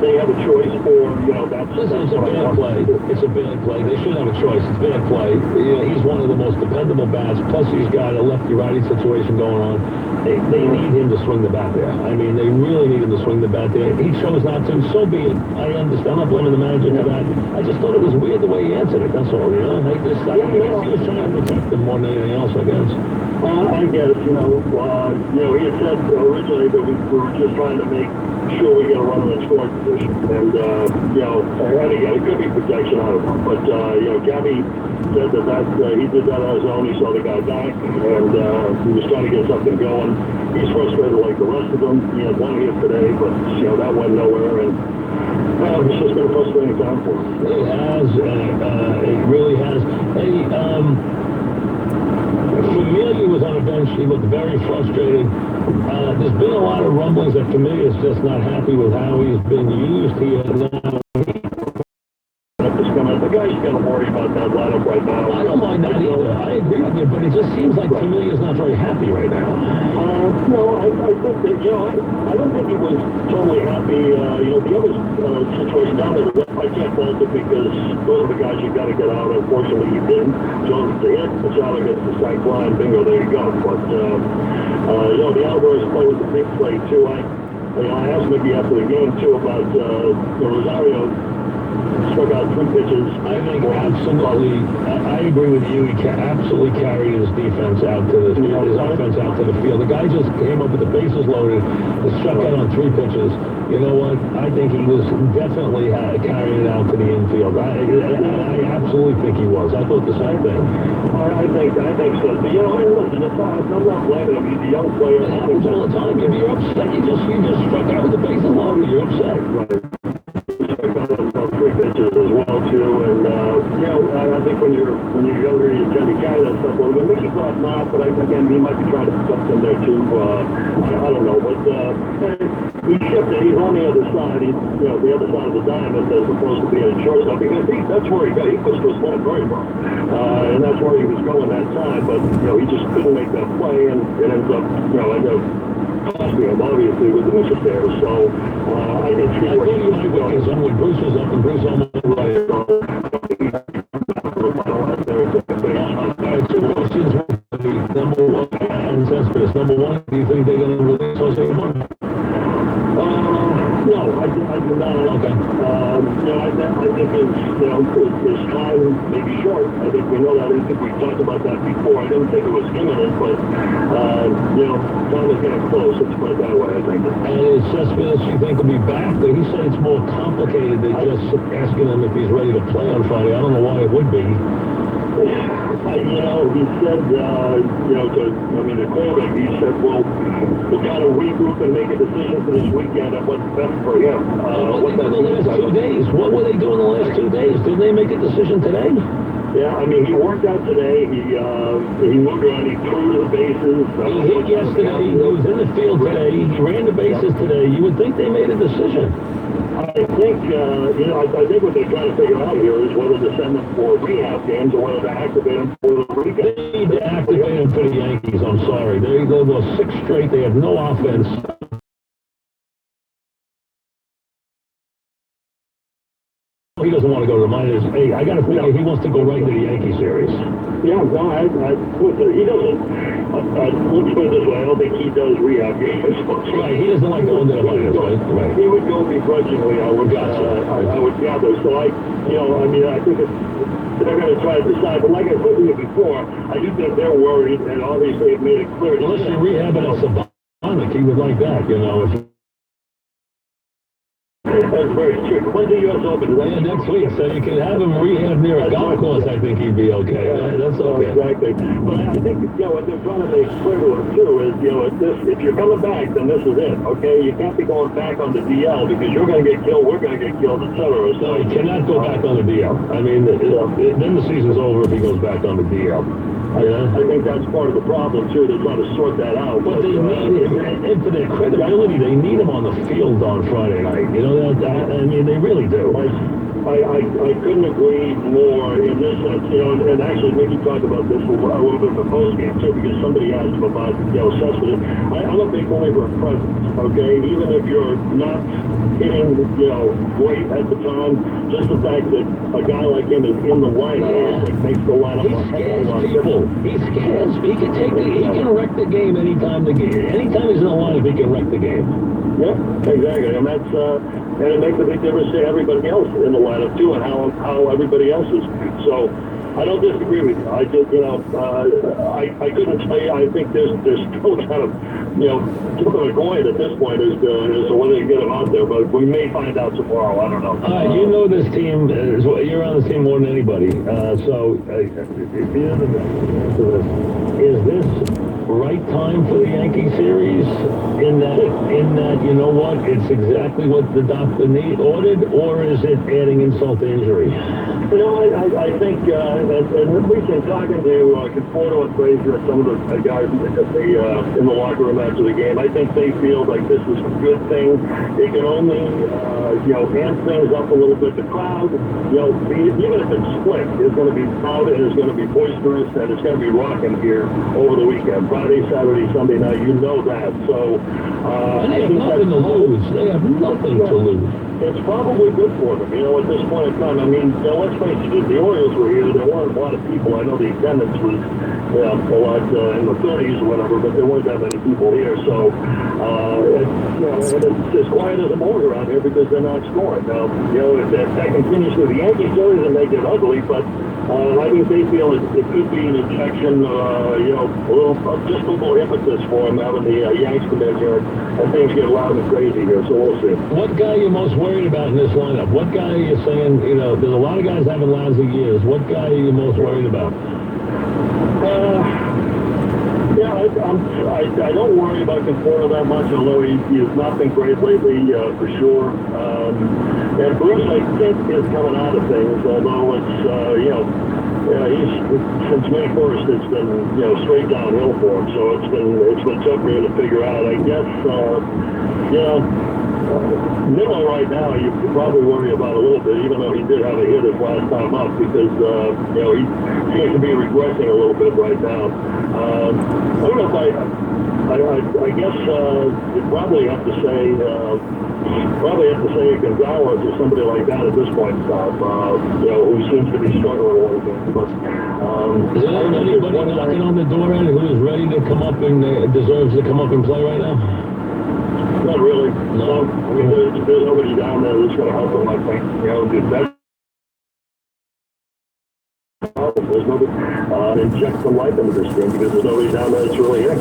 they have a choice for, you know, that's Listen, it's a bad play. It's a bad play. They should have a choice. It's bad play. You know, he's one of the most dependable bats. Plus, he's got a lefty-righty situation going on. They need him to swing the bat there. I mean, they really need him to swing the bat there. He chose not to. So be it. I understand. I'm not blaming the manager for that. I just thought it was weird the way he answered it. That's all. You know, I guess he was trying to protect him more than anything else. I guess. I guess, you know, he had said originally that we were just trying to make sure we get a runner in scoring position. And, you know, and again, it could be protection, I don't know. But, you know, Gabby said that he did that on his own. He saw the guy back, and he was trying to get something going. He's frustrated like the rest of them. He had one hit today, but, you know, that went nowhere. And it's just been a frustrating time for him. It has. It really has. Hey, Familia was on a bench. He looked very frustrated. There's been a lot of rumblings that Familia is just not happy with how he's been used here. Now, the guy's got to worry about that lineup right now. I don't mind that either. I agree with you, but it just seems like Familia's not very happy right now. No, I think that, you know, I don't think he was totally happy. You know, the other situation down there, I can't fault it because those are the guys you got to get out. Unfortunately, he didn't. Jones the hit, Machado gets the sack line, bingo, there you go. But, you know, the Alvarez play was a big play, too. I asked Mickey after the game, too, about Rosario. Struck out 3 pitches. I think absolutely. I agree with you. He absolutely carried his defense out to his offense out to the field. The guy just came up with the bases loaded and struck out on 3 pitches. You know what? I think he was definitely carrying it out to the infield. I absolutely think he was. I thought the same thing. I think so. But, you know, listen, I'm not blaming him. He's a young player. It happens all the time. If you're upset, you just struck out with the bases loaded. You're upset. Right. 3 pitches as well too, and you know, I think when you're younger, you tend to carry that stuff a little bit. Mickey thought not, but again, he might be trying to put something there too. I don't know, but he shifted. He's on the other side. He's, you know, the other side of the diamond as opposed to being a shortstop because that's where he got. He pushed his ball very well, and that's where he was going that time. But you know, he just couldn't make that play, and it ends up, you know, costing him obviously with the misses there. So I did see where he was going. When Bruce was up and Bruce almost right. Number 1 and Cespedes. Number 1, do you think they're going to release Jose Martin? No, I do not. Okay. You know, I think his time may be short. I think we know that. I think we talked about that before. I didn't think it was imminent, but you know, time is getting close. Let's put it that way. I think. And is Cespedes, you think, will be back? But he said it's more complicated than just asking him if he's ready to play on Friday. I don't know why it would be. You know, he said, you know, the quarterback, he said, well, we'll kind of regroup and make a decision for this weekend of what's best for him. What they did the last 2 days? What were they doing the last 2 days? Didn't they make a decision today? Yeah, I mean, he worked out today. He moved around. He threw to the bases. He hit yesterday. He was in the field today. He ran the bases today. You would think they made a decision. I think, I think what they're trying to figure out here is whether to send them for rehab games or whether to activate them for the weekend. They need to activate him for the Yankees. I'm sorry. They go 6 straight. They have no offense. He doesn't want to go to the minors. Hey, I got to figure he wants to go right into the Yankee series. Yeah, no, listen, he doesn't, let's put it this way, I don't think he does rehab games. Right, he doesn't like going to the minors, right? Right. He would go begrudgingly, I would gather. So I think they're going to try to decide. But like I said to you before, I do think they're worried, and obviously have made it clear. Unless you're rehabbing at Savonic, he would like that, you know. That's very true. When's the U.S. Open? Yeah, next week. So you can have him rehab near a golf course. I think he'd be okay. That's okay. Exactly. But I think what they're trying to make clear to him too is, if you're coming back, then this is it. Okay, you can't be going back on the DL because you're going to get killed, we're going to get killed, etc. So he cannot go back on the DL. I mean, then the season's over if he goes back on the DL. I think that's part of the problem too. They're trying to sort that out. But they need him, and for their credibility, they need him on the field on Friday night. You know, I mean, they really do. I couldn't agree more in this sense, and actually we can talk about this a little bit in the post game too, because somebody asked him about, Cespedes. I'm a big believer of presence, okay? Even if you're not hitting, great at the time, just the fact that a guy like him is in the lineup, makes the lineup a heck of a lot different. He scares. He can wreck the game anytime he's in the lineup, he can wreck the game. Yeah, exactly, and that's and it makes a big difference to everybody else in the lineup too, and how everybody else is. So I don't disagree with you. I just, I couldn't say. I think there's still kind of, flipping a coin at this point as to whether you get him out there, but we may find out tomorrow. I don't know. You know this team. You're on this team more than anybody. Is this right time for the Yankee series? In that, you know what? It's exactly what the doctor ordered, or is it adding insult to injury? I think, and we've been talking to Conforto and Frazier, some of the guys in the locker room after the game. I think they feel like this is a good thing. It can only, amp things up a little bit. The crowd, even if it's split, it's going to be loud and it's going to be boisterous and it's going to be rocking here over the weekend. Friday, Saturday, Sunday night, you know that. So, and they have nothing to lose. They have nothing to lose. It's probably good for them, at this point in time. I mean, let's face it, the Orioles were here. There weren't a lot of people. I know the attendance was, a lot in the 30s or whatever, but there weren't that many people here. So, it's as quiet as a mold around here because they're not scoring. Now, if that continues through the Yankee series and they get ugly, but I think they feel it could be an injection, just a little impetus for them having the Yanks come in here and things get loud and crazy here. So we'll see. What guy are you most worried about in this lineup? What guy are you saying, there's a lot of guys having lousy years. What guy are you most worried about? I don't worry about Conforto that much, although he has not been great lately, for sure. And Bruce, I think, is coming out of things, although it's, he's, since May 1st, it's been, straight downhill for him, so it's been tough for him to figure out. I guess, Nimmo right now, you could probably worry about a little bit, even though he did have a hit his last time up, because, he seems to be regressing a little bit right now. I don't know if I guess you probably have to say Gonzalez or somebody like that at this point in time, who seems to be struggling a little bit. But, is there anybody knocking on the door who is ready to come up and deserves to come up and play right now? Not really. No. I mean, there's nobody down there who's going to help them, I think. That's there's nobody inject some life into this thing because there's nobody down there that's really in.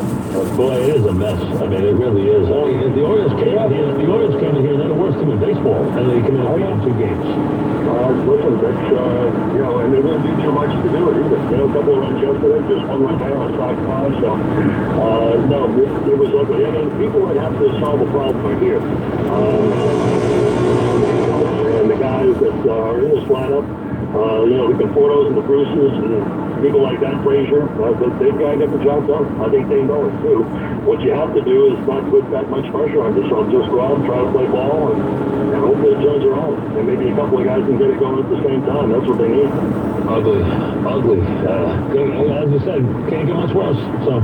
Boy, it is a mess. I mean, it really is. If the Orioles came in here, they're the worst team in baseball, and they came in and beat 2 games. Listen, that's, and they didn't do too much to do it either. A couple of runs yesterday, just one run down on Sox 5, so, no, it was ugly. I mean, people would have to solve a problem right here. And the guys that are in this lineup, The Confortos and the Bruces and people like that, Frazier, they've got to get the job done. I think they know it too. What you have to do is not put that much pressure on yourself. Just go out and try to play ball and hopefully it turns around. And maybe a couple of guys can get it going at the same time. That's what they need. Ugly. As you said, can't get much worse. So,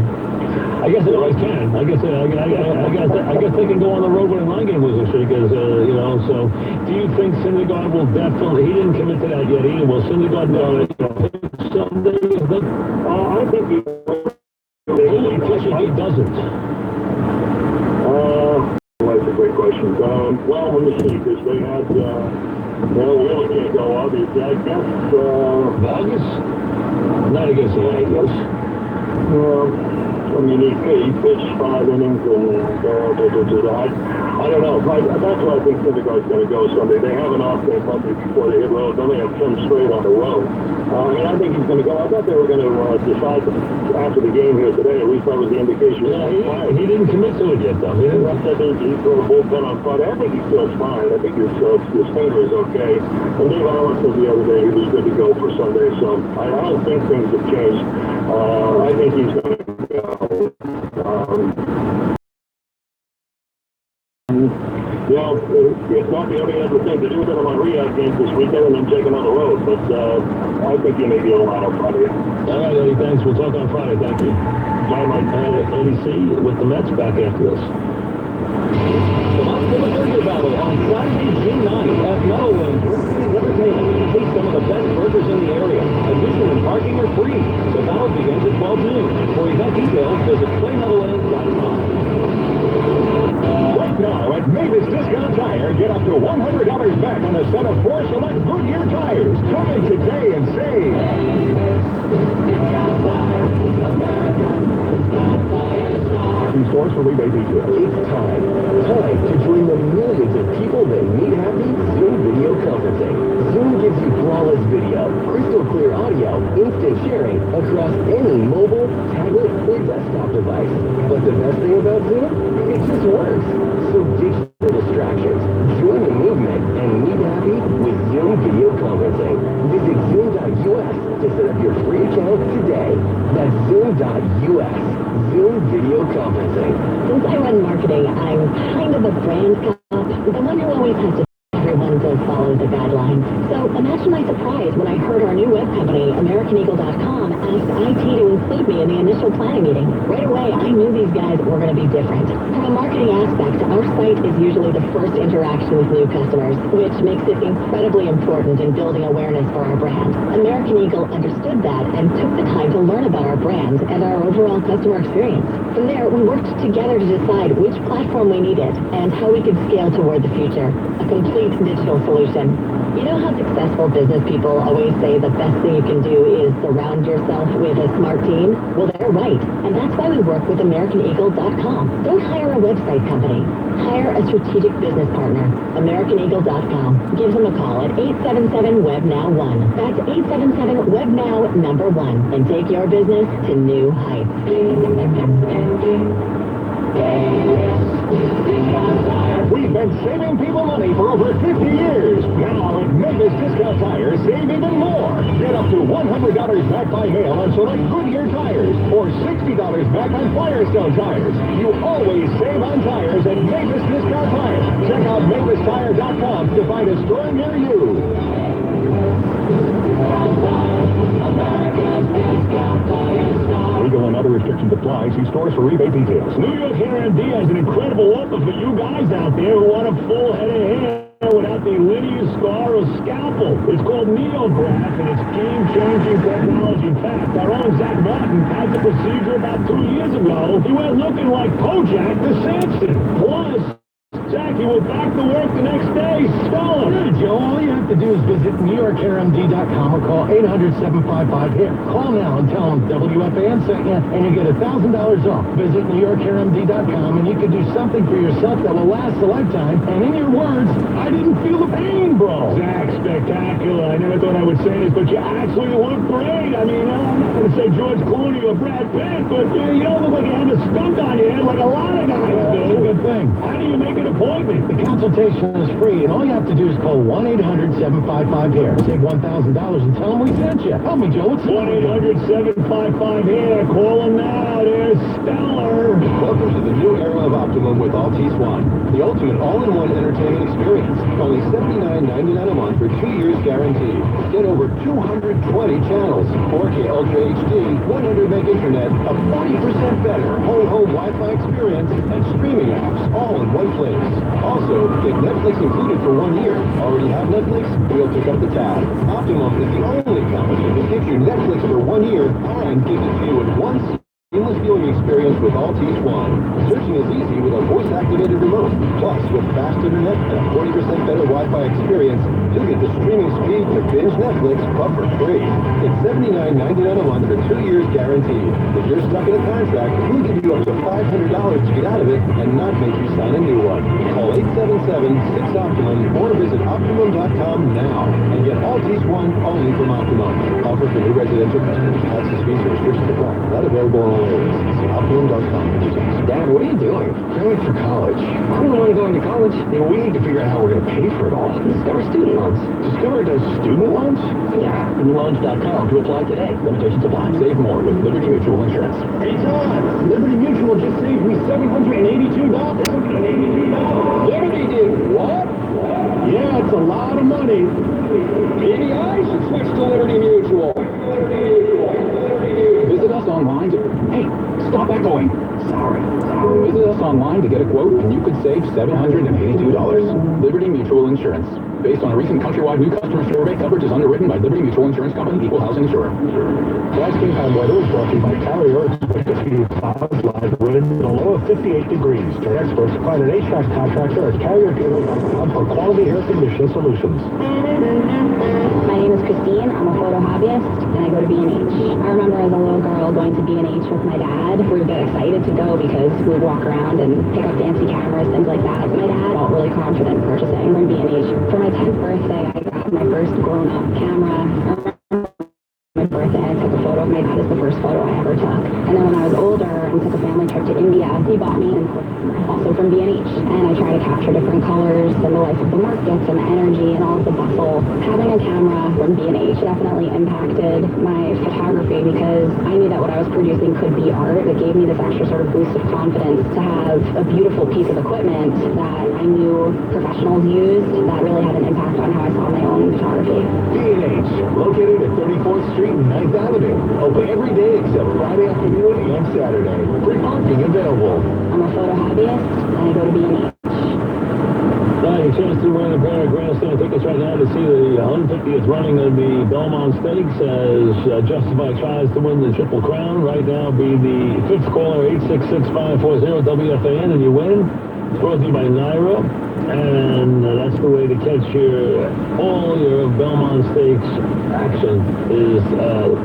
I guess it always can. I guess they can go on the road with a 9-game losing streak, So, do you think Syndergaard will definitely? He didn't commit to that yet. Will Syndergaard pick Sunday? I think he. Who pitches he doesn't? That's a great question. Well, let me see, because they had. Wheeler can't go, obviously. I guess. Vargas? Not against the Yankees. He pitched 5 innings and I don't know. That's why I think Syndergaard's going to go Sunday. They have an off day Monday before they hit road. Then they have 10 straight on the road. I think he's going to go. I thought they were going to decide after the game here today. At least that was the indication. Yeah, he didn't commit to it yet, though. He threw a bullpen on Friday. I think he feels fine. I think his finger is okay. And Dave Allen said the other day he was good to go for Sunday. So I don't think things have changed. I think he's going to go. It's not the only other thing to do with them on rehab games this weekend and then take them on the road. But I think he may be allowed on Friday. All right, Eddie, thanks. We'll talk on Friday. Thank you. Eddie C. with the Mets back after this. Come on to the burger battle on Saturday, June 9th at Meadowlands Entertainment. Taste some of the best burgers in the area. Admission and parking are free. The battle begins at 12 noon. For event details, visit playmeadowlands.com. Right now at Mavis Discount Tire, get up to $100 back on a set of 4 select Goodyear tires. Come in today and save. See stores for rebate details. It's time to join the millions of people that need happy Zoom video conferencing. Zoom gives you flawless video, crystal clear audio, instant sharing across any mobile, tablet, or desktop device. But the best thing about Zoom? It just works. So ditch the distractions, join the movement, and meet happy with Zoom video conferencing. Visit Zoom.us to set up your free account today. That's Zoom.us. Zoom video conferencing. Since I run marketing, I'm kind of a brand cop, the one who always has to everyone to follow the guidelines. So imagine my surprise when I heard our new web company, AmericanEagle.com, asked IT to include me in the initial planning meeting. Right away, I knew these guys were going to be different. From a marketing aspect, our site is usually the first interaction with new customers, which makes it incredibly important in building awareness for our brand. American Eagle understood that and took the time to learn about our brand and our overall customer experience. From there, we worked together to decide which platform we needed and how we could scale toward the future. A complete digital solution. You know how successful business people always say the best thing you can do is surround yourself with a smart team? Well, they're right. And that's why we work with AmericanEagle.com. Don't hire a website company. Hire a strategic business partner. AmericanEagle.com. Give them a call at 877-WEB-NOW-1. That's 877-WEB-NOW-1. And take your business to new heights. We've been saving people money for over 50 years. Now at Mavis Discount Tire, save even more. Get up to $100 back by mail on select Goodyear tires or $60 back on Firestone tires. You always save on tires at Mavis Discount Tire. Check out MavisTire.com to find a store near you. Legal and other restrictions apply. See stores for rebate details. New York R&D has an incredible offer for you guys out there who want a full head of hair without the linear scar or scalpel. It's called NeoGraft, and it's game-changing technology. In fact, our own Zach Martin had the procedure about 2 years ago. He went looking like Kojak the Samson. Plus, Jackie will back to work the next day. Stellar. Yeah, Joe, all you have to do is visit NewYorkRMD.com or call 800-755-HAIR. Call now and tell them WFAN sent you, and you get $1,000 off. Visit NewYorkRMD.com, and you can do something for yourself that will last a lifetime. And in your words, I didn't feel the pain, bro. Zach, spectacular. I never thought I would would say this, but you actually look great. I mean, I'm not going to say George Clooney or Brad Pitt, but you don't look like you have a skunk on your head like a lot of guys do. That's a good thing. How do you make an appointment? The consultation is free, and all you have to do is call 1-800-755-HAIR. Save $1,000 and tell them we sent you. Help me, Joe. What's 1-800-755-HAIR. Call them now. They're stellar. Welcome to the new era of Optimum with Altice One, the ultimate all-in-one entertainment experience. Only $79.99 a month for 2 years guaranteed. Get over 220 channels, 4K Ultra HD, 100 meg internet, a 40% better whole-home Wi-Fi experience, and streaming apps all in one place. Also, get Netflix included for 1 year. Already have Netflix? We'll pick up the tab. Optimum is the only company that gives you Netflix for 1 year and gives it to you in one seamless viewing experience with Altice One. Searching is easy with a voice-activated remote. Plus, with fast internet and a 40% better Wi-Fi experience, you'll get the streaming speed to binge Netflix, but for free. It's $79.99 a month for 2 years guaranteed. If you're stuck in a contract, we'll give you up to $500 to get out of it and not make you sign a new one. Call 877-6-OPTIMUM or visit Optimum.com now and get Altice One only from Optimum. Offer for new residential customers. Taxes, fees, and restrictions apply. Not available in all areas. See Optimum.com. Dad, what are you doing? Going for college. I'm the one going to college. Yeah, we need to figure out how we're going to pay for it all. Discover student loans. Discover does student loans? Yeah, loans.com to apply today. Limitations apply. Save more with Liberty Mutual Insurance. Hey, Todd, Liberty Mutual just saved me $782. Liberty did what? Yeah, it's a lot of money. Maybe I should switch to Liberty Mutual. Visit us online to... Hey, stop echoing. Sorry. Visit us online to get a quote, and you could save $782. Liberty Mutual Insurance. Based on a recent countrywide new customer survey, coverage is underwritten by Liberty Mutual Insurance Company, Equal Housing Insurer. Last Time Weather is brought to you by Carrier. Expect a few clouds, live wind, and a low of 58 degrees. To experts, find an HVAC contractor at Carrier.com for quality air conditioning solutions. My name is Christine. I'm a photo hobbyist, and I go to B&H. I remember as a little girl going to B&H with my dad. We would get excited to go because we would walk around and pick up fancy cameras, things like that. My dad felt really confident purchasing from B&H. For my 10th birthday, I got my first grown-up camera. My birthday, I took a photo of my dad. It's the first photo I ever took. And then when I was older, we took a family trip to India. He bought me an also from B&H. And I try to capture different colors and the life of the markets and the energy and all of the bustle. Having a camera from B&H definitely impacted my photography because I knew that what I was producing could be art. It gave me this extra sort of boost of confidence to have a beautiful piece of equipment that I knew professionals used that really had an impact on how I saw my own photography. B&H, located at 34th Street and 9th Avenue. Open every day except Friday afternoon and Saturday. Free parking available. I'm a photo hobbyist, and I go to B&H. Right, a chance to win a pair of grandstand tickets right now to see the 150th running of the Belmont Stakes as Justified tries to win the Triple Crown. Right now, be the fifth caller, 866-540 WFAN, and you win. It's brought to you by Naira, and that's the way to catch all your Belmont Stakes action is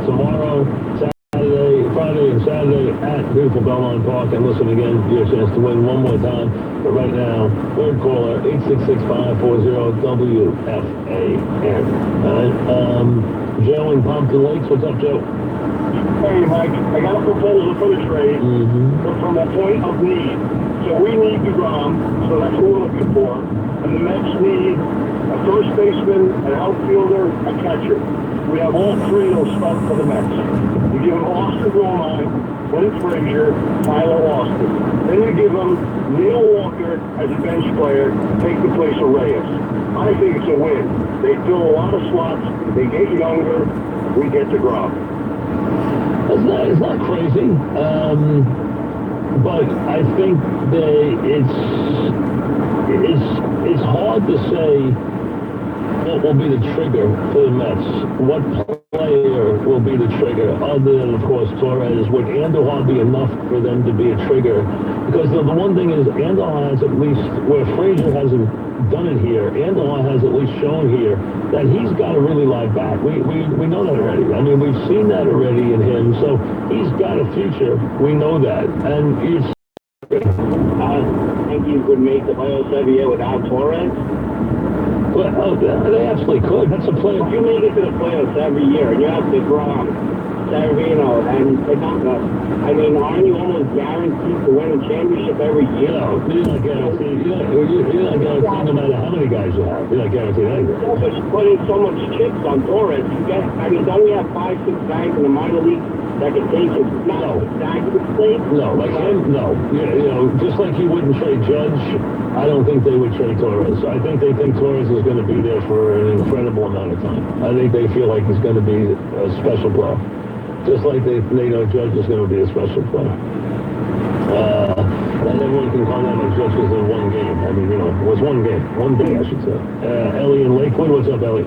tomorrow, Friday and Saturday at beautiful Belmont Park. And listen again, your chance to win one more time. But right now, third caller, 866-540 WFAN. All right, Joe in Pompton Lakes. What's up, Joe? Hey, Mike, I got a proposal for the trade, but from a point of need. So we need DeGrom, so that's what we're looking for. And the Mets need a first baseman, an outfielder, a catcher. We have all three of those stuff for the Mets. You give them Austin Romine, Clint Frazier, Tyler Austin. Then you give them Neil Walker as a bench player, take the place of Reyes. I think it's a win. They fill a lot of slots. They get younger. We get DeGrom. It's not crazy, but I think it's hard to say what will be the trigger for the Mets. What player will be the trigger, other than, of course, Torres? Would Andujar be enough for them to be a trigger? Because the one thing is, Andujar has at least, where Frazier hasn't done it here, Andujar has at least shown here that he's got a really live bat. We know that already. I mean, we've seen that already in him. So he's got a future. We know that. And he's... I think you could make the playoffs every year without Torres. But, oh, they absolutely could. That's a player. If you make it to the playoffs every year and you have DeGrom, Severino, and Tanaka, I mean, aren't you almost guaranteed to win a championship every year? No, you're not guaranteed. You're not guaranteed no matter how many guys you have. You're not guaranteed anything. Don't just put in so much chips on Torres. You get, I mean, don't we have 5, 6 guys in the minor league that can take it? Not exactly the plate. No, like him, no. You know, just like you wouldn't trade Judge, I don't think they would trade Torres. I think they think Torres is going to be there for an incredible amount of time. I think they feel like he's going to be a special player. Just like they know Judge is going to be a special player. And everyone can call that a Judge was in one game. I mean, you know, it was one game. One day, I should say. Ellie in Lakewood, what's up, Ellie?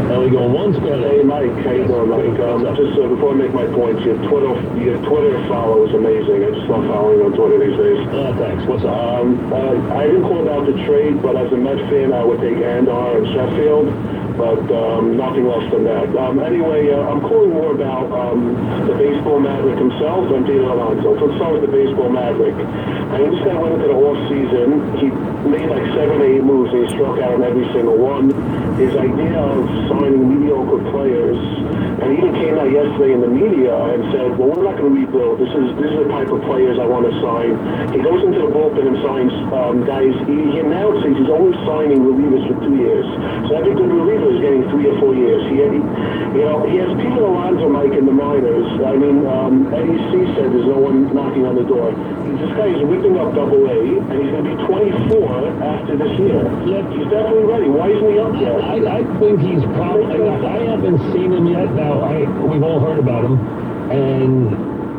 Ellie going once, man. Hey, Mike, how you doing, Mike? Just before I make my points, your Twitter follow is amazing. I just love following on Twitter these days. Thanks. What's up? I didn't call out the trade, but as a Met fan, I would take Andar and Sheffield. But nothing less than that. Anyway, I'm calling more about the baseball maverick himself and Peter Alonso. So let's start with the baseball maverick. I mean, this guy went into the off season. He made like 7 or 8 moves, and he struck out on every single one. His idea of signing mediocre players, and he even came out yesterday in the media and said, "Well, we're not going to rebuild. This is the type of players I want to sign." He goes into the bullpen and signs guys. He announces he's only signing relievers for 2 years. So every good reliever is getting 3 or 4 years. He has Peter Alonso, Mike, in the minors. I mean, Eddie C said there's no one knocking on the door. This guy is whipping up Double-A, and he's going to be 24 after this year. Yep. He's definitely ready. Why isn't he up yet? I think he's probably. I haven't seen him yet. Now we've all heard about him, and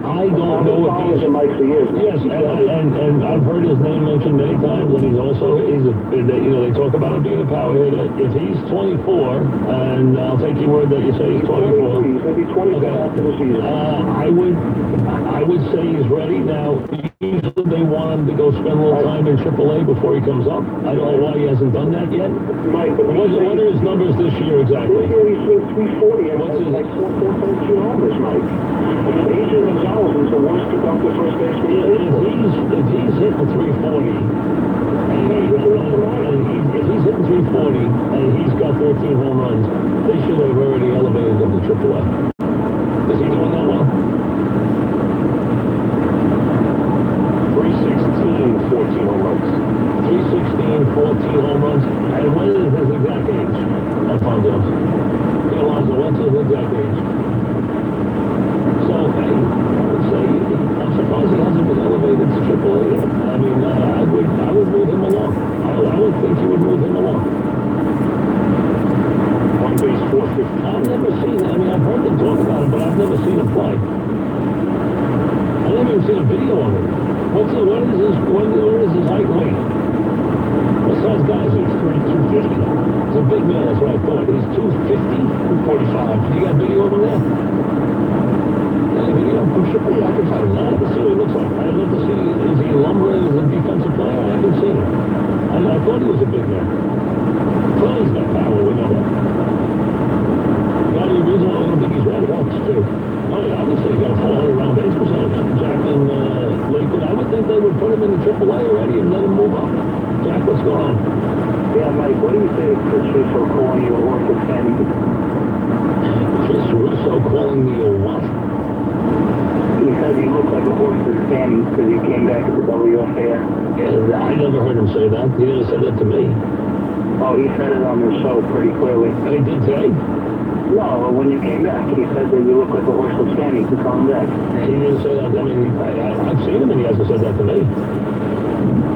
I don't know if he's. Mike for years. Yes, and I've heard his name mentioned many times, and they talk about him being a power hitter. If he's 24, and I'll take your word that you say he's 24. He's going to be 24 after the season. I would say he's ready now. Usually they want him to go spend a little time in AAA before he comes up. I don't know why he hasn't done that yet. Mike, but What are his numbers this year exactly? This year he's hitting 340 and What's his like 4.2 homers, Mike. I mean, Adrian Gonzalez is the worst productive first baseman in baseball. If he's hitting 340, if he's hitting 340 and he's got 13 home runs, they should have already elevated him to AAA. Is he doing that well? 316, 14 home runs. 316, 14 home runs. And when is his exact age? I found out. Alonso, what's his exact age? So, hey, I would say, I'm surprised he hasn't been elevated to AAA yet. I mean, I would move him along. I would think you would move him along. On base 450. I've never seen, I mean, I've heard them talk about him, but I've never seen him play. I've never even seen a video of him. What is his height and weight? What size guy is he? 250. He's a big man, that's what I thought. He's 250, 245. You got a video of him there? Any video? I'm sure I can find him. I haven't seen what he looks like. I'd love to see, is he lumbering as a defensive player? I haven't seen him. I thought he was a big man. Clearly he's got power, we know that. The only reason why I don't think he's ready walks too. Oh yeah, obviously he's got a 400 round base percentage. Jackman, Lakewood, I would think they would put him in the AAA already and let him move up. Jack, what's going on? Yeah, Mike, what do you think Chris Russo calling you a worthless fan? Chris Russo calling me a what? He said you look like a worthless fan because you came back at the WFA. Yeah, I never heard him say that. He never said that to me. Oh, he said it on the show pretty clearly. And he did today? No, when you came back, he said that you look like a worthless fan. He could come back. He didn't say that. I mean, I've seen him and he hasn't said that to me.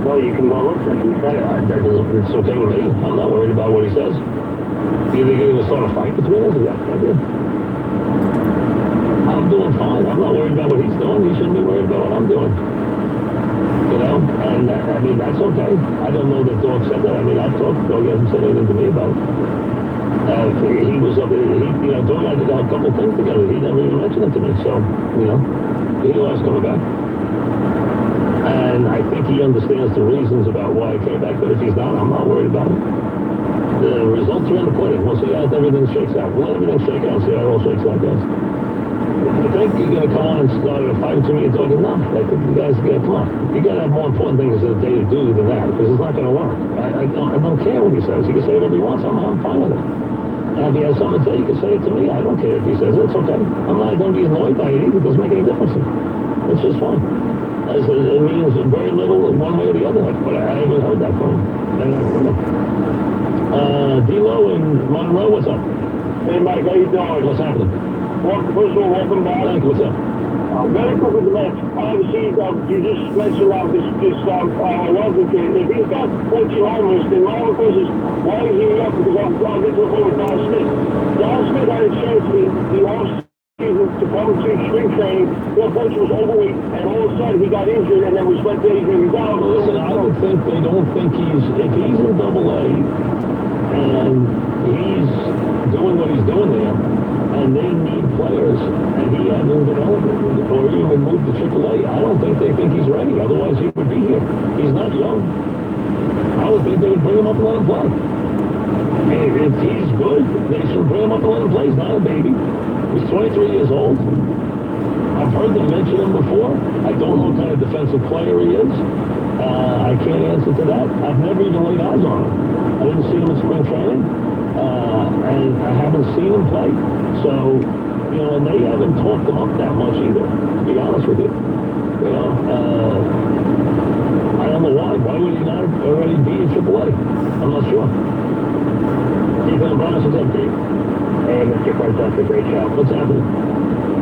Well, you can go listen. He said it. It's okay with me. I'm not worried about what he says. Do you think he's going to start a fight between us? Yeah, I did. I'm doing fine. I'm not worried about what he's doing. He shouldn't be worried about what I'm doing. You know? And, I mean, that's okay. I don't know that Dog said that. I mean, I've talked to Dog. He hasn't said anything to me about it. He was up, Dog and I did a couple things together. He never even mentioned it to me. So, he knew I was coming back. And I think he understands the reasons about why I came back, but if he's not, I'm not worried about it. The results are in the pudding. We'll see how everything shakes out. We'll let everything shake out and see how it all shakes out, guys. You think you're going to come on and start a fight to me and talking? No, I think you guys got come on. You got to have more important things in the day to do than that, because it's not going to work. I don't care what he says. He can say whatever he wants. I'm fine with it. And if he has something to say, he can say it to me. I don't care if he says it. It's okay. I'm not going to be annoyed by it either. It doesn't make any difference. It's just fine. It means very little one way or the other. But I haven't heard that from him. D-Lo and Monroe, what's up? Hey, Mike, how you doing? What's happening? First of all, welcome back. Thank you. What's up? Very quick with the match. Obviously, you just mentioned this Wesley kid. If he's got plenty homeless, then my only question is, why is he up? Because I'll get to the point with Don Smith. Don Smith had a chance the off-season to come to spring training. Bill Bunch was overweight, and all of a sudden he got injured, and then was went to Adrian down. Listen, I would think they don't think if he's in Double A and he's doing what he's doing there, and they need players, and he hasn't been elevated or even moved to AAA, I don't think they think he's ready. Otherwise, he would be here. He's not young. I would think they would bring him up and let him play. And if he's good, they should bring him up and let him play. He's not a baby. He's 23 years old. I've heard them mention him before. I don't know what kind of defensive player he is. I can't answer to that. I've never even laid eyes on him. I didn't see him in spring training. And I haven't seen him play. So, and they haven't talked him up that much either, to be honest with you. I don't know why. Why would he not already be in AAA? I'm not sure. Ethan Brown, what's up, Dave? Hey, Mr. Princess, a great show. What's happening?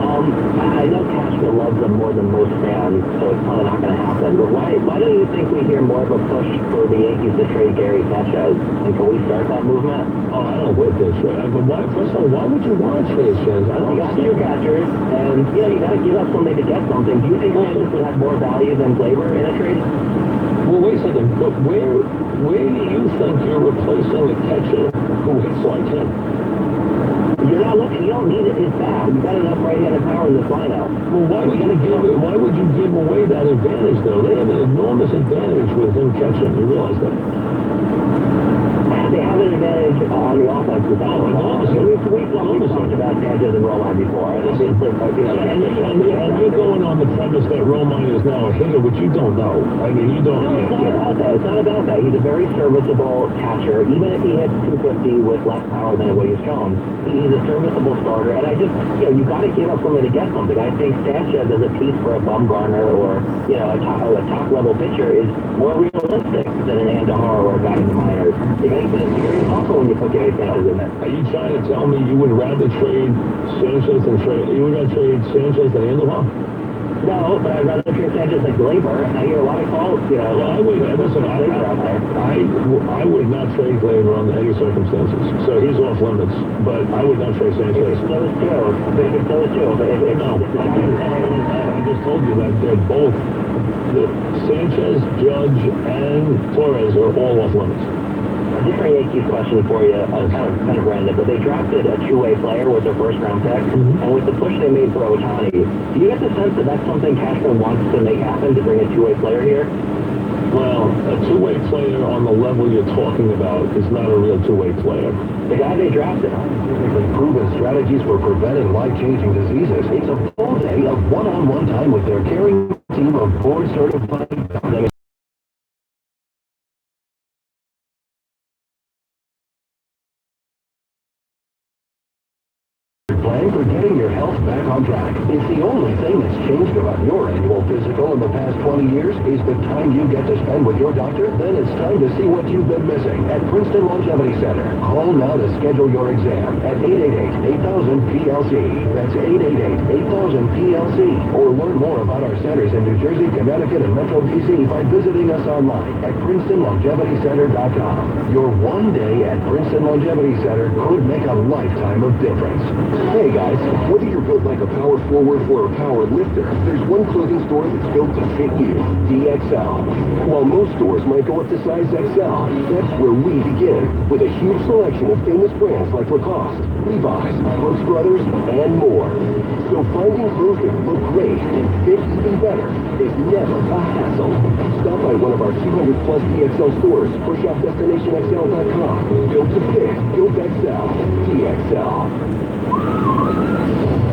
I know Cashman loves them more than most fans, so it's probably not going to happen. But why don't you think we hear more of a push for the Yankees to trade Gary Sanchez? And can we start that movement? Oh, I don't with this. But why, first of all, why would you want to trade Sanchez? I don't You got two catchers, and you got to give up something to get something. Do you think Sanchez would have more value than Glaber in a trade? Well, wait a second. But where do you think you're replacing a catcher who hits like him? You're not looking. You don't need it. It's bad. You got enough right-handed power in this lineup. Well, why would you give away that advantage, though? They have an enormous advantage with him catching. You realize that? They have an advantage on the offensive side. We've talked about Sanchez and Romine before. And you're going on the premise that Romine is now a hitter, which you don't know. I mean, you don't. No, it's not about that. It's not about that. He's a very serviceable catcher. Even if he hits 250 with less power than what he's shown, he's a serviceable starter. And I just, you got to give up something to get something. I think Sanchez as a piece for a Bumgarner or, a top-level pitcher is more realistic than an Andahar or a guy in the minors. It makes it very awful when you put Gary Sanchez in there. Are you trying to tell me you would rather trade Sanchez than Sanchez than Andujar? No, but I'd rather trade Sanchez than Glaber. I hear a lot of calls, Well, I would not trade Glaber under any circumstances. So he's off limits, but I would not trade Sanchez. It's those two. I just told you that they're both, Sanchez, Judge, and Torres are all off limits. A different Yankees question for you, kind of random, but they drafted a two-way player with their first-round pick, and with the push they made for Ohtani, do you get the sense that that's something Cashman wants to make happen, to bring a two-way player here? Well, a two-way player on the level you're talking about is not a real two-way player. The guy they drafted. Proven strategies for preventing life-changing diseases. It's a full day of one-on-one time with their caring team of board-certified plan for getting your health back on track. It's the only thing that's changed about your annual physical in the past 20 years is the time you get to spend with your doctor. Then it's time to see what you've been missing at Princeton Longevity Center. Call now to schedule your exam at 888-8000-PLC. That's 888-8000-PLC. Or learn more about our centers in New Jersey, Connecticut, and Metro DC by visiting us online at PrincetonLongevityCenter.com. Your one day at Princeton Longevity Center could make a lifetime of difference. Hey guys, whether you're built like a power forward or a power lifter, there's one clothing store that's built to fit you, DXL. While most stores might go up to size XL, that's where we begin, with a huge selection of famous brands like Lacoste, Levi's, Brooks Brothers, and more. So finding clothes that look great and fit even better is never a hassle. Stop by one of our 200 plus DXL stores or shop DestinationXL.com. Built to fit, built XL, DXL.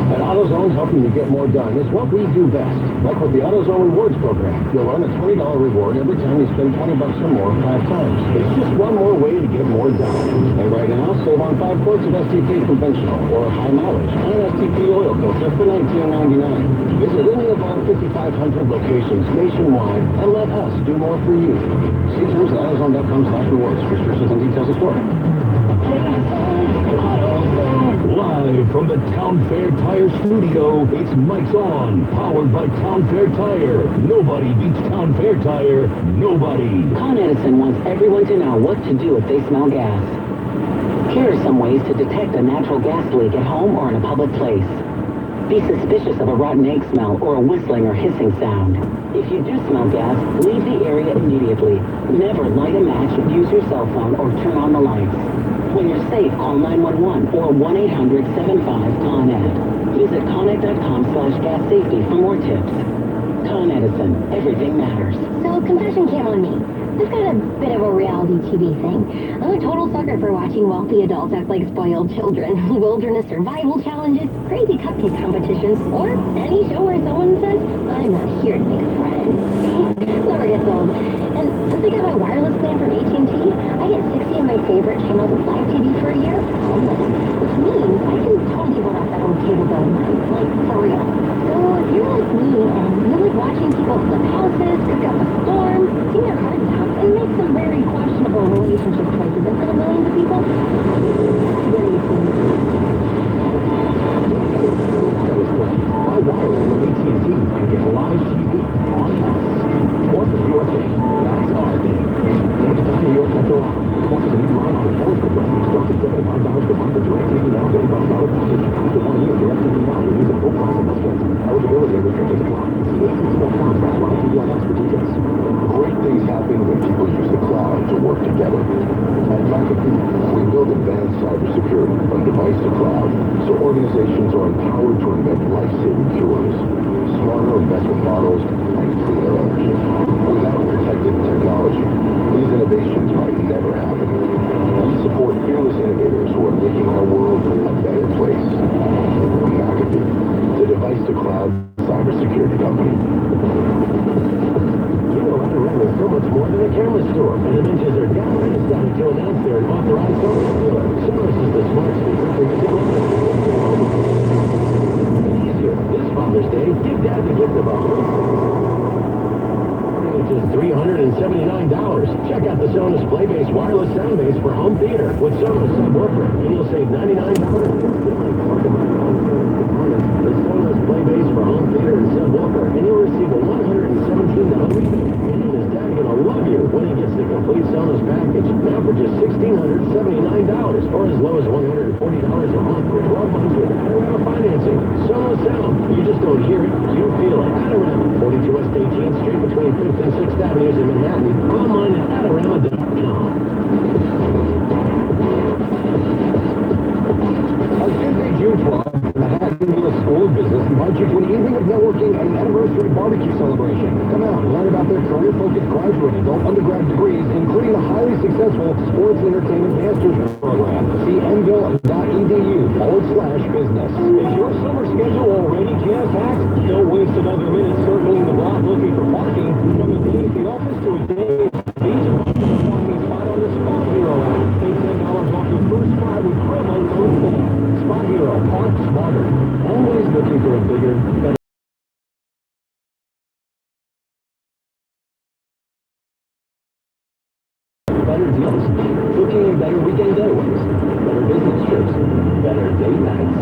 At AutoZone, help helping you get more done is what we do best. Like with the AutoZone Rewards program. You'll earn a $20 reward every time you spend $20 or more 5 times. It's just one more way to get more done. And right now, save on 5 quarts of STP conventional or high mileage and an STP oil filter for $19.99. Visit any of our 5,500 locations nationwide and let us do more for you. See terms at AutoZone.com/rewards. Restrictions and details at store. Live from the Town Fair Tire Studio, it's Mike's On, powered by Town Fair Tire. Nobody beats Town Fair Tire. Nobody. Con Edison wants everyone to know what to do if they smell gas. Here are some ways to detect a natural gas leak at home or in a public place. Be suspicious of a rotten egg smell or a whistling or hissing sound. If you do smell gas, leave the area immediately. Never light a match, use your cell phone, or turn on the lights. When you're safe, call 911 or 1-800-75-CON-ED. Visit coned.com/gas safety for more tips. Con Edison, everything matters. So confession came on me. I've got a bit of a reality TV thing. I'm a total sucker for watching wealthy adults act like spoiled children. Wilderness survival challenges, crazy cupcake competitions, or any show where someone says, I'm not here to make friends. Never gets old. And since I got my wireless plan from AT&T, I get 60 of my favorite channels of live TV for a year, which means I can totally vote off that old cable bill of mine, like for real. So if you're like me and you like watching people flip houses, cook up a storm, sing their hearts out, and make some very questionable relationship choices in front of millions of people, very cool. That is correct. Buy wireless from AT&T and get live TV on us. 4th of your day. That's our day. Anytime New York Metro offer. Plus a new line on the 4th of May. Starts at $75 per month for direct TV now. $35 package. After 1 year, direct TV now. You use a full price of this. Eligibility and restrictions apply. See AT&T.com/live TV on us for details. Great things happen when people use the cloud to work together. At McAfee, we build advanced cybersecurity from device to cloud, so organizations are empowered to invent life-saving cures, smarter investment models, and cleaner energy. Without protected technology, these innovations might never happen. We support fearless innovators who are making our world a better place. McAfee, the device-to-cloud cybersecurity company. Is so much more than a camera store, and Dimensions are downright ecstatic to announce their authorized Sonos dealer. Sonos is the smart speaker for your device. Easier. This Father's Day, give Dad the gift of a home. Which is $379. Check out the Sonos Playbase wireless sound base for home theater with Sonos subwoofer, and you'll save $99 instantly. The Sonos Playbase for home theater and subwoofer, and you'll receive a $117 rebate. Dad's gonna love you when he gets the complete Sonos package. Now for just $1,679, or as low as $140 a month for 12 months with Adorama financing. Sonos Sound. You just don't hear it, you feel it. Adorama, 42 West 18th Street between 5th and 6th Avenues in Manhattan. Online at Adorama.com. Our Tuesday June Club, Manhattan Willis School of Business, invites you to an evening of networking and an anniversary barbecue celebration. Come out and learn about their career-focused graduate adult undergrad degrees, including the highly successful Sports Entertainment Master's Program. See enville.edu/business. Is your summer schedule already jam-packed? Don't waste another minute circling the block looking for parking. From a day at the office to a day at the beach, parking spot on the Spot Hero app. Take $10 off your first spot with promo code FAN. Spot Hero, park smarter. Always looking for a bigger, better. Better deals, booking better weekend getaways, better business trips, better date nights.